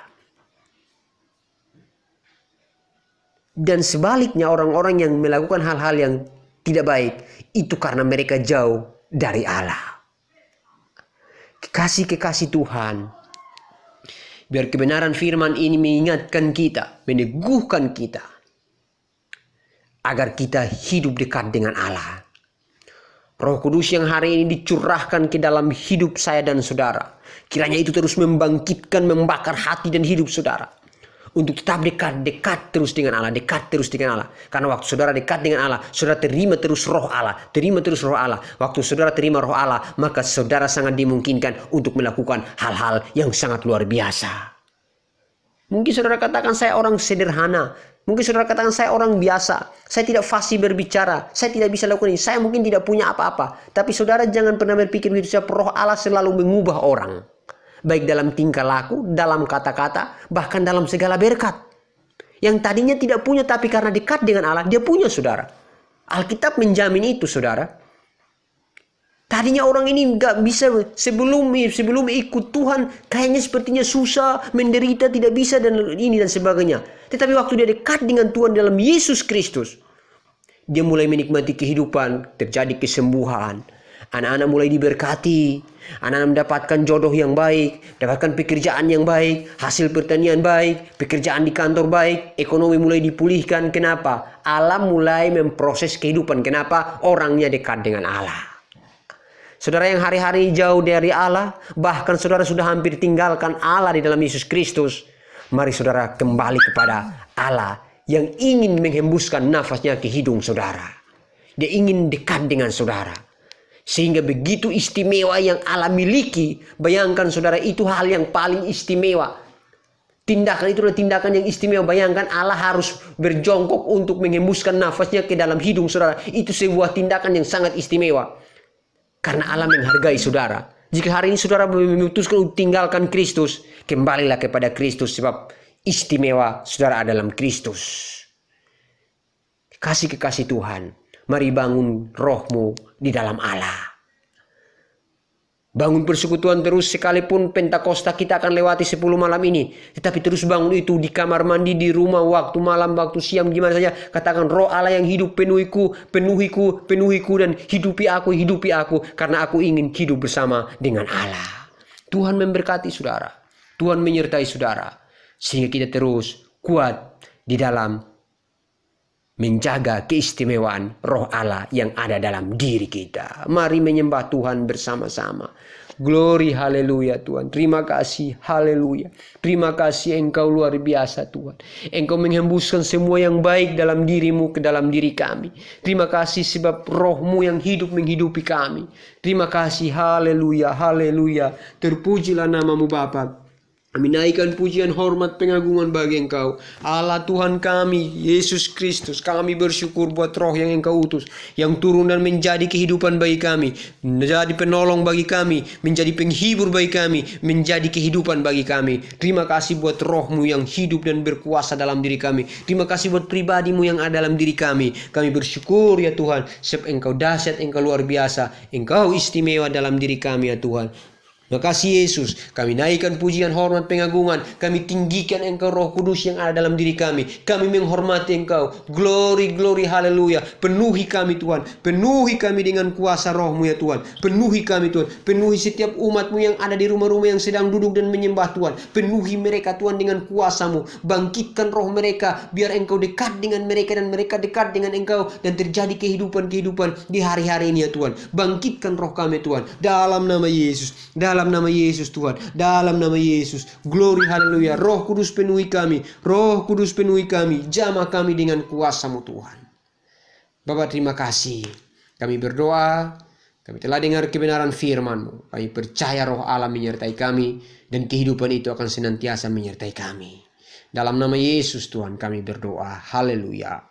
Dan sebaliknya orang-orang yang melakukan hal-hal yang tidak baik itu karena mereka jauh dari Allah. Kekasih-kekasih Tuhan, biar kebenaran firman ini mengingatkan kita, meneguhkan kita agar kita hidup dekat dengan Allah. Roh Kudus yang hari ini dicurahkan ke dalam hidup saya dan saudara, kiranya itu terus membangkitkan, membakar hati dan hidup saudara untuk tetap dekat terus dengan Allah, dekat terus dengan Allah. Karena waktu saudara dekat dengan Allah, saudara terima terus Roh Allah, terima terus Roh Allah. Waktu saudara terima Roh Allah, maka saudara sangat dimungkinkan untuk melakukan hal-hal yang sangat luar biasa. Mungkin saudara katakan, saya orang sederhana. Mungkin saudara katakan, saya orang biasa. Saya tidak fasih berbicara. Saya tidak bisa lakukan ini. Saya mungkin tidak punya apa-apa. Tapi saudara jangan pernah berpikir begitu. Roh Allah selalu mengubah orang. Baik dalam tingkah laku, dalam kata-kata, bahkan dalam segala berkat. Yang tadinya tidak punya, tapi karena dekat dengan Allah, dia punya, saudara. Alkitab menjamin itu, saudara. Tadinya orang ini nggak bisa, sebelum ikut Tuhan, kayaknya sepertinya susah, menderita, tidak bisa, dan ini dan sebagainya. Tetapi waktu dia dekat dengan Tuhan dalam Yesus Kristus, dia mulai menikmati kehidupan, terjadi kesembuhan. Anak-anak mulai diberkati, anak-anak mendapatkan jodoh yang baik, dapatkan pekerjaan yang baik, hasil pertanian baik, pekerjaan di kantor baik, ekonomi mulai dipulihkan. Kenapa? Allah mulai memproses kehidupan. Kenapa? Orangnya dekat dengan Allah. Saudara yang hari-hari jauh dari Allah, bahkan saudara sudah hampir tinggalkan Allah di dalam Yesus Kristus, mari saudara kembali kepada Allah yang ingin menghembuskan nafasnya ke hidung saudara. Dia ingin dekat dengan saudara. Sehingga begitu istimewa yang Allah miliki, bayangkan saudara, itu hal yang paling istimewa. Tindakan itu adalah tindakan yang istimewa. Bayangkan Allah harus berjongkok untuk menghembuskan nafasnya ke dalam hidung saudara. Itu sebuah tindakan yang sangat istimewa. Karena Allah menghargai saudara. Jika hari ini saudara memutuskan untuk tinggalkan Kristus, kembalilah kepada Kristus sebab istimewa saudara ada dalam Kristus. Kekasih Tuhan, mari bangun rohmu di dalam Allah. Bangun persekutuan terus, sekalipun Pentakosta kita akan lewati 10 malam ini. Tetapi terus bangun itu di kamar mandi, di rumah, waktu malam, waktu siang, gimana saja. Katakan, roh Allah yang hidup penuhiku, dan hidupi aku. Karena aku ingin hidup bersama dengan Allah. Tuhan memberkati saudara. Tuhan menyertai saudara. Sehingga kita terus kuat di dalam menjaga keistimewaan roh Allah yang ada dalam diri kita. Mari menyembah Tuhan bersama-sama. Glory, haleluya Tuhan. Terima kasih, haleluya. Terima kasih Engkau luar biasa Tuhan. Engkau menghembuskan semua yang baik dalam dirimu ke dalam diri kami. Terima kasih sebab rohmu yang hidup menghidupi kami. Terima kasih, haleluya, haleluya. Terpujilah namamu Bapa. Kami naikkan pujian, hormat, pengagungan bagi Engkau, Allah Tuhan kami, Yesus Kristus. Kami bersyukur buat roh yang Engkau utus, yang turun dan menjadi kehidupan bagi kami, menjadi penolong bagi kami, menjadi penghibur bagi kami, menjadi kehidupan bagi kami. Terima kasih buat rohmu yang hidup dan berkuasa dalam diri kami. Terima kasih buat pribadimu yang ada dalam diri kami. Kami bersyukur ya Tuhan, sebab Engkau dahsyat, Engkau luar biasa, Engkau istimewa dalam diri kami ya Tuhan. Terima kasih Yesus, kami naikkan pujian, hormat, pengagungan. Kami tinggikan Engkau Roh Kudus yang ada dalam diri kami. Kami menghormati Engkau. Glory, glory, haleluya. Penuhi kami Tuhan. Penuhi kami dengan kuasa rohmu ya Tuhan. Penuhi kami Tuhan. Penuhi setiap umatmu yang ada di rumah-rumah yang sedang duduk dan menyembah Tuhan. Penuhi mereka Tuhan dengan kuasamu. Bangkitkan roh mereka. Biar Engkau dekat dengan mereka dan mereka dekat dengan Engkau. Dan terjadi kehidupan-kehidupan di hari-hari ini ya Tuhan. Bangkitkan roh kami Tuhan. Dalam nama Yesus. Dalam nama Yesus Tuhan, dalam nama Yesus, glory haleluya. Roh Kudus penuhi kami, Roh Kudus penuhi kami, jamah kami dengan kuasa-Mu Tuhan. Bapa terima kasih, kami berdoa, kami telah dengar kebenaran firman-Mu, kami percaya roh Allah menyertai kami, dan kehidupan itu akan senantiasa menyertai kami. Dalam nama Yesus Tuhan kami berdoa, haleluya.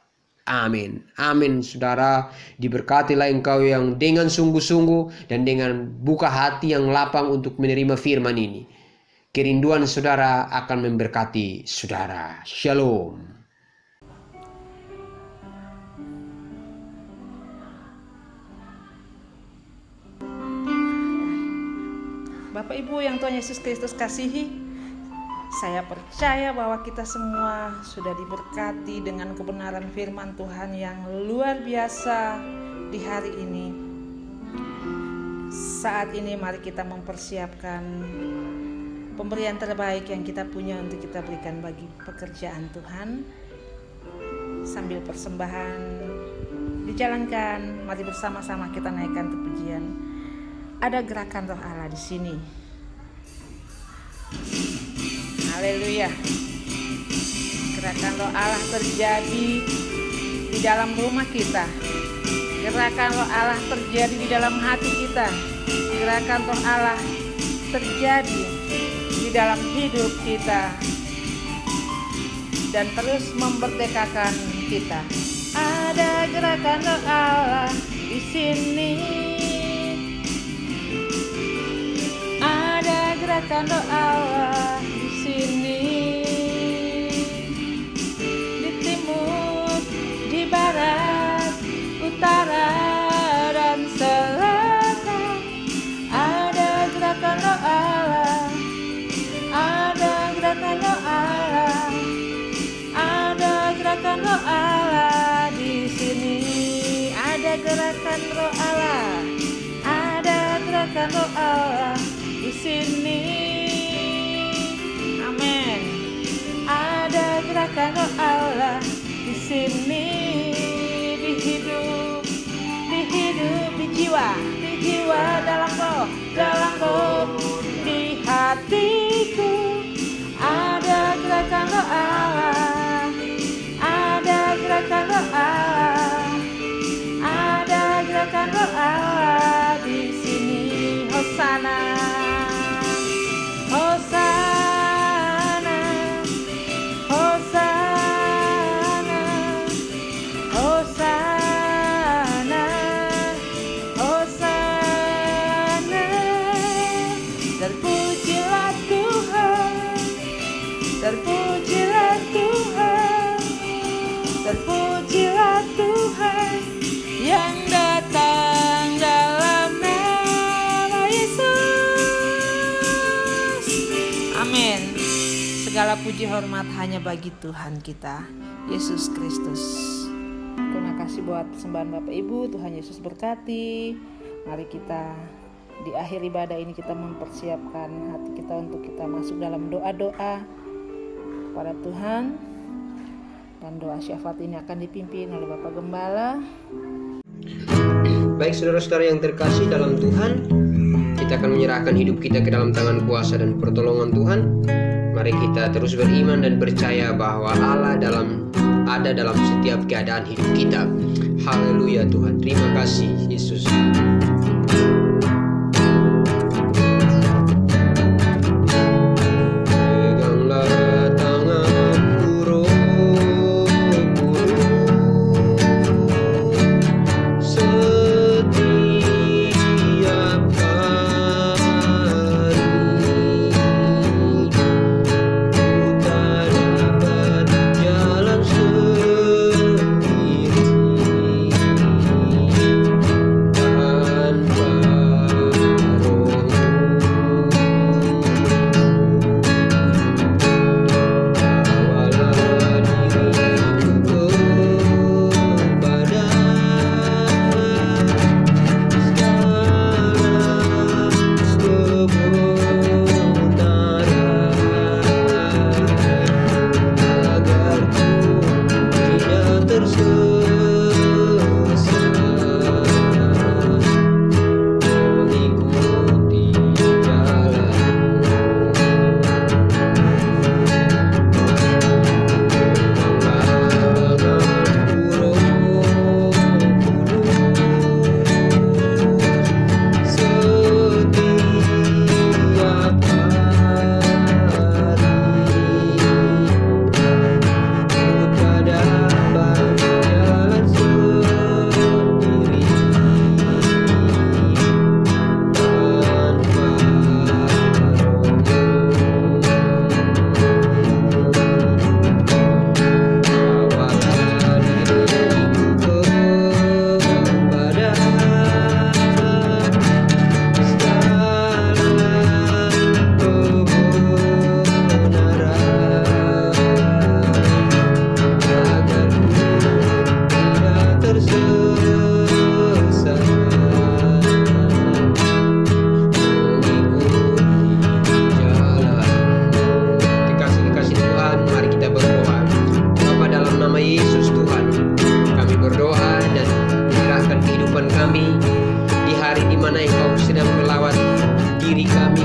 Amin. Amin. Saudara, diberkatilah engkau yang dengan sungguh-sungguh dan dengan buka hati yang lapang untuk menerima firman ini. Kerinduan saudara akan memberkati saudara. Shalom. Bapak Ibu yang Tuhan Yesus Kristus kasihi, saya percaya bahwa kita semua sudah diberkati dengan kebenaran firman Tuhan yang luar biasa di hari ini. Saat ini mari kita mempersiapkan pemberian terbaik yang kita punya untuk kita berikan bagi pekerjaan Tuhan. Sambil persembahan dijalankan, mari bersama-sama kita naikkan pujian. Ada gerakan roh Allah di sini. Haleluya. Gerakan roh Allah terjadi di dalam rumah kita. Gerakan roh Allah terjadi di dalam hati kita. Gerakan roh Allah terjadi di dalam hidup kita dan terus memerdekakan kita. Ada gerakan roh Allah di sini. Ada gerakan roh Allah di sini. Di timur, di barat, utara dan selatan. Ada gerakan roh Allah. Ada gerakan roh Allah. Ada gerakan roh Allah di sini. Ada gerakan roh Allah. Ada gerakan roh Allah di sini. Amin. Ada gerakan roh Allah di sini. Di hidup, di jiwa, dalam roh, di hatiku. Ada gerakan roh Allah. Ada gerakan roh Allah. Ada gerakan roh Allah di sini. Hosana. Hosana, Hosana, Hosana, Hosana, puji hormat hanya bagi Tuhan kita, Yesus Kristus. Terima kasih buat persembahan Bapak Ibu. Tuhan Yesus berkati. Mari kita di akhir ibadah ini kita mempersiapkan hati kita untuk kita masuk dalam doa-doa kepada Tuhan. Dan doa syafaat ini akan dipimpin oleh Bapak Gembala. Baik saudara-saudara yang terkasih dalam Tuhan, kita akan menyerahkan hidup kita ke dalam tangan kuasa dan pertolongan Tuhan. Mari kita terus beriman dan percaya bahwa Allah ada dalam setiap keadaan hidup kita. Haleluya Tuhan, terima kasih Yesus.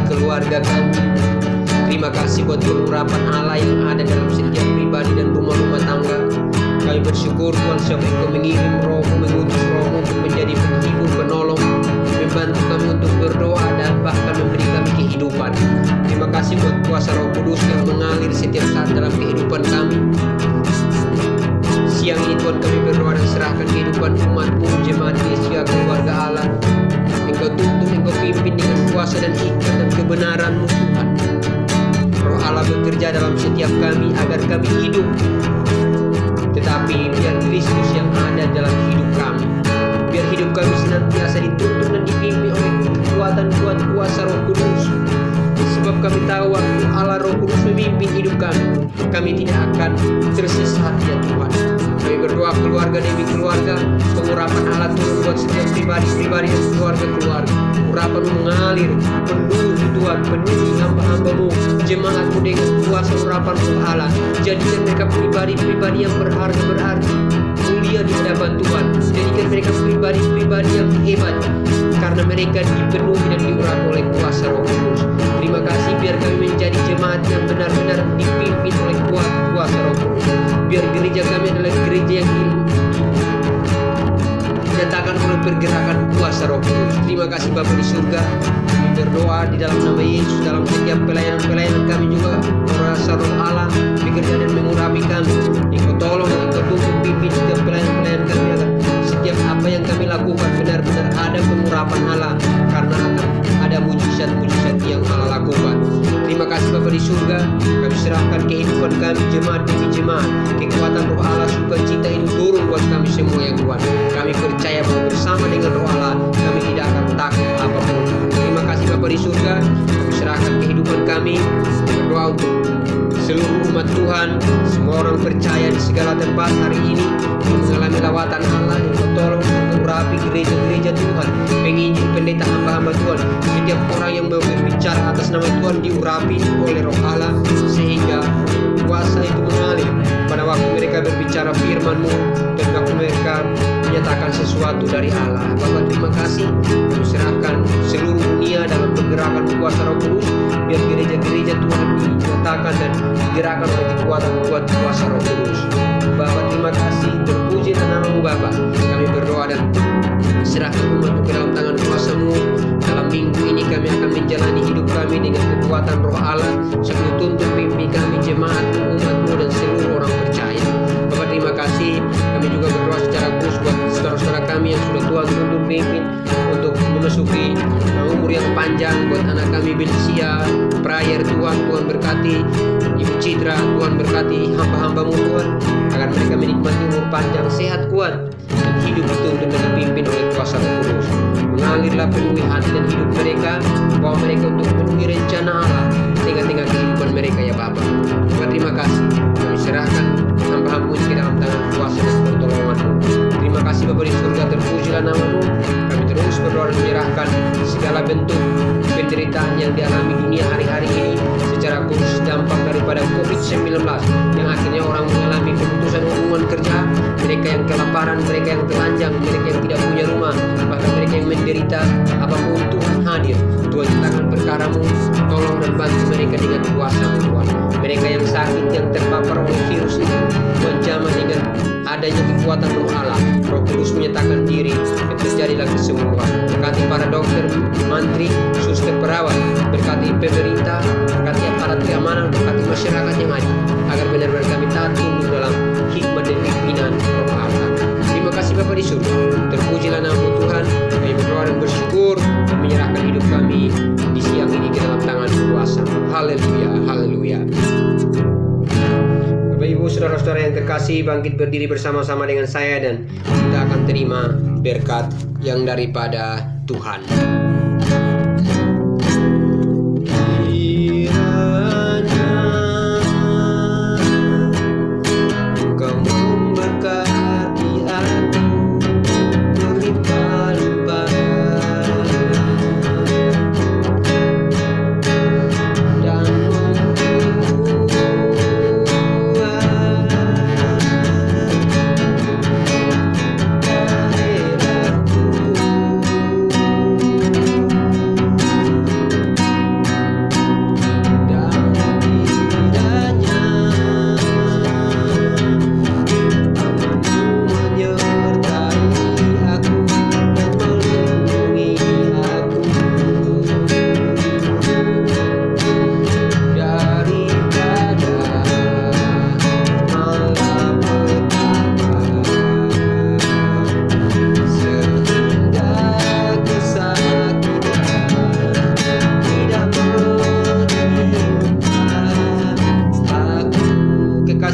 Keluarga kami. Terima kasih buat pengurapan Allah yang ada dalam setiap pribadi dan rumah-rumah tangga. Kami bersyukur Tuhan siapa Engkau mengirim roh-Mu, mengutus roh-Mu untuk menjadi penghibur, penolong, membantu kami untuk berdoa dan bahkan memberi kami kehidupan. Terima kasih buat kuasa Roh Kudus yang mengalir setiap saat dalam kehidupan kami. Siang ini Tuhan kami berdoa dan serahkan kehidupan umat-Mu, jemaat Yesus, keluarga Allah. Engkau tuntun, Engkau pimpin dengan kuasa dan hikmat dan kebenaran-Mu Tuhan. Roh Allah bekerja dalam setiap kami agar kami hidup, tetapi biar Kristus yang ada dalam hidup kami. Biar hidup kami senantiasa dituntun dan dipimpin oleh kekuatan kuasa Roh Kudus. Sebab kami tahu waktu Allah Roh Kudus memimpin hidup kami tidak akan tersesat ya Tuhan. Kami berdoa keluarga demi keluarga, pengurapan Allah turun buat setiap pribadi dan keluarga. Urapan mengalir penuh Tuhan, penuhi hamba-hamba-Mu, jemaat-Mu dengan kuasa urapan Roh Allah. Jadikan mereka pribadi yang berharga berarti, mulia di hadapan Tuhan. Jadikan mereka pribadi yang hebat, karena mereka dipenuhi dan diurapi oleh kuasa Roh Kudus. Terima kasih biar kami menjadi jemaat yang benar-benar dipimpin oleh kuasa Roh Kudus. Biar gereja kami adalah gereja yang dinyatakan oleh pergerakan kuasa Roh Kudus. Terima kasih Bapa di surga. Kami berdoa di dalam nama Yesus, dalam setiap pelayanan kami juga kuasa Roh Allah bekerja dan mengurapi kami. Engkau tolong, Engkau tuntun pimpin setiap pelayanan kami agar setiap apa yang kami lakukan benar-benar ada pengurapan Allah, karena akan ada mujizat-mujizat yang Allah lakukan. Terima kasih Bapa di surga. Kami serahkan kehidupan kami jemaat demi jemaat. Kekuatan Roh Allah, sukacita itu turun buat kami semua ya Tuhan. Kami percaya bahwa bersama dengan Roh Allah kami tidak akan takut apapun. Terima kasih Bapa di surga. Kami serahkan kehidupan kami, berdoa untuk seluruh umat umat Tuhan, semua orang percaya di segala tempat hari ini mengalami lawatan Allah yang bertolong mengurapi gereja-gereja Tuhan, penginjil, pendeta, hamba-hamba Tuhan. Setiap orang yang berbicara atas nama Tuhan diurapi oleh Roh Allah, sehingga kuasa itu mengalir pada waktu mereka berbicara firman-Mu dan waktu mereka menyatakan sesuatu dari Allah. Bapa, terima kasih. Kami serahkan seluruh dunia dalam pergerakan kuasa Roh Kudus, biar gereja-gereja Tuhan dinyatakan dan digerakkan oleh kekuatan kuasa Roh Kudus. Bapa, terima kasih. Terpuji nama-Mu Bapa. Kami berdoa dan serahkan umat-Mu ke dalam tangan kuasa-Mu. Dalam minggu ini kami akan menjalani hidup kami dengan kekuatan Roh Allah, sambil tuntun pimpin kami jemaat umat-Mu dan seluruh orang percaya. Bapak, terima kasih. Kami juga berdoa secara khusus buat saudara-saudara kami yang sudah Tuhan tuntun pimpin untuk memasuki umur yang panjang, buat anak kami Belisia, Prayer Tuhan berkati, Ibu Citra Tuhan berkati hamba-hamba-Mu Tuhan, agar mereka menikmati umur panjang, sehat, kuat, dan hidup dituntun dan dipimpin oleh kuasa Roh Kudus. Mengalirlah penuhi hati dan hidup mereka, bawa mereka untuk memenuhi rencana Allah tengah-tengah kehidupan mereka ya Bapa. Bapak, terima kasih. Kami serahkan hamba-hamba-Mu ke dalam tangan kuasa dan pertolongan-Mu. Terima kasih Bapa di surga, terpujilah nama-Mu. Kami terus berdoa dan menyerahkan segala bentuk penderitaan yang dialami dunia hari-hari ini, secara khusus dampak daripada COVID-19 yang akhirnya orang mengalami pemutusan hubungan kerja, mereka yang kelaparan, mereka yang telanjang, mereka yang tidak punya rumah, bahkan mereka yang menderita. Apapun Tuhan hadir, Tuhan nyatakan perkara-Mu, tolong dan bantu mereka dengan kuasa-Mu Tuhan. Mereka yang sakit, yang terpapar oleh virus ini, Tuhan jamah dengan adanya kekuatan Roh Allah. Roh Kudus menyatakan diri dan terjadilah kesembuhan. Berkati para dokter, mantri, suster, perawat, berkati pemerintah, berkati aparat keamanan, berkati masyarakat yang ada, agar benar-benar kami taat tunduk dalam hikmat dan pimpinan Roh Allah. Terima kasih Bapa di surga, terpujilah nama Tuhan. Kami berdoa dan bersyukur dan menyerahkan hidup kami di siang ini ke dalam tangan kuasa. Haleluya, haleluya. Bapak Ibu saudara-saudara yang terkasih, bangkit berdiri bersama-sama dengan saya dan kita akan terima berkat yang daripada Tuhan.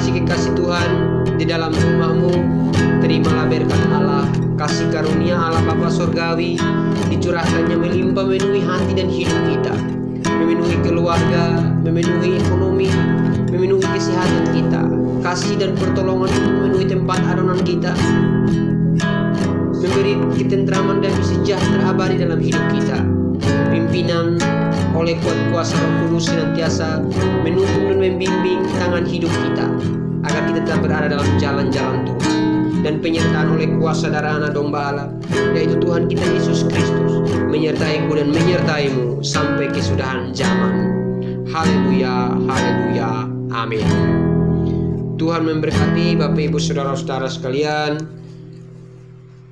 Kekasih Tuhan di dalam rumahmu, terimalah berkat Allah, kasih karunia Allah Bapa Surgawi dicurahkannya melimpah memenuhi hati dan hidup kita, memenuhi keluarga, memenuhi ekonomi, memenuhi kesehatan kita, kasih dan pertolongan untuk memenuhi tempat adonan kita, memberi ketentraman dan sejahtera abadi dalam hidup kita, pimpinan oleh kuasa Roh Kudus senantiasa menuntun dan membimbing tangan hidup kita, agar kita tetap berada dalam jalan-jalan Tuhan, dan penyertaan oleh kuasa darah Anak Domba Allah, yaitu Tuhan kita Yesus Kristus, menyertaiku dan menyertaimu sampai kesudahan zaman. Haleluya, haleluya, amin. Tuhan memberkati Bapak Ibu saudara-saudara sekalian.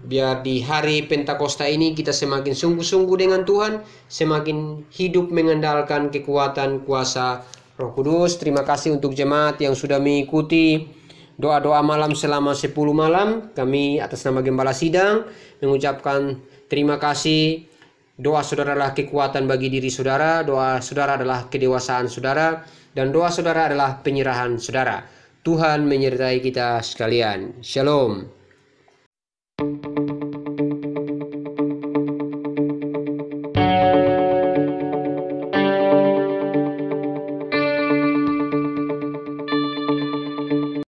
Biar di hari Pentakosta ini kita semakin sungguh-sungguh dengan Tuhan, semakin hidup mengandalkan kekuatan kuasa Roh Kudus. Terima kasih untuk jemaat yang sudah mengikuti doa-doa malam selama 10 malam. Kami atas nama Gembala Sidang mengucapkan terima kasih. Doa saudara adalah kekuatan bagi diri saudara, doa saudara adalah kedewasaan saudara, dan doa saudara adalah penyerahan saudara. Tuhan menyertai kita sekalian. Shalom.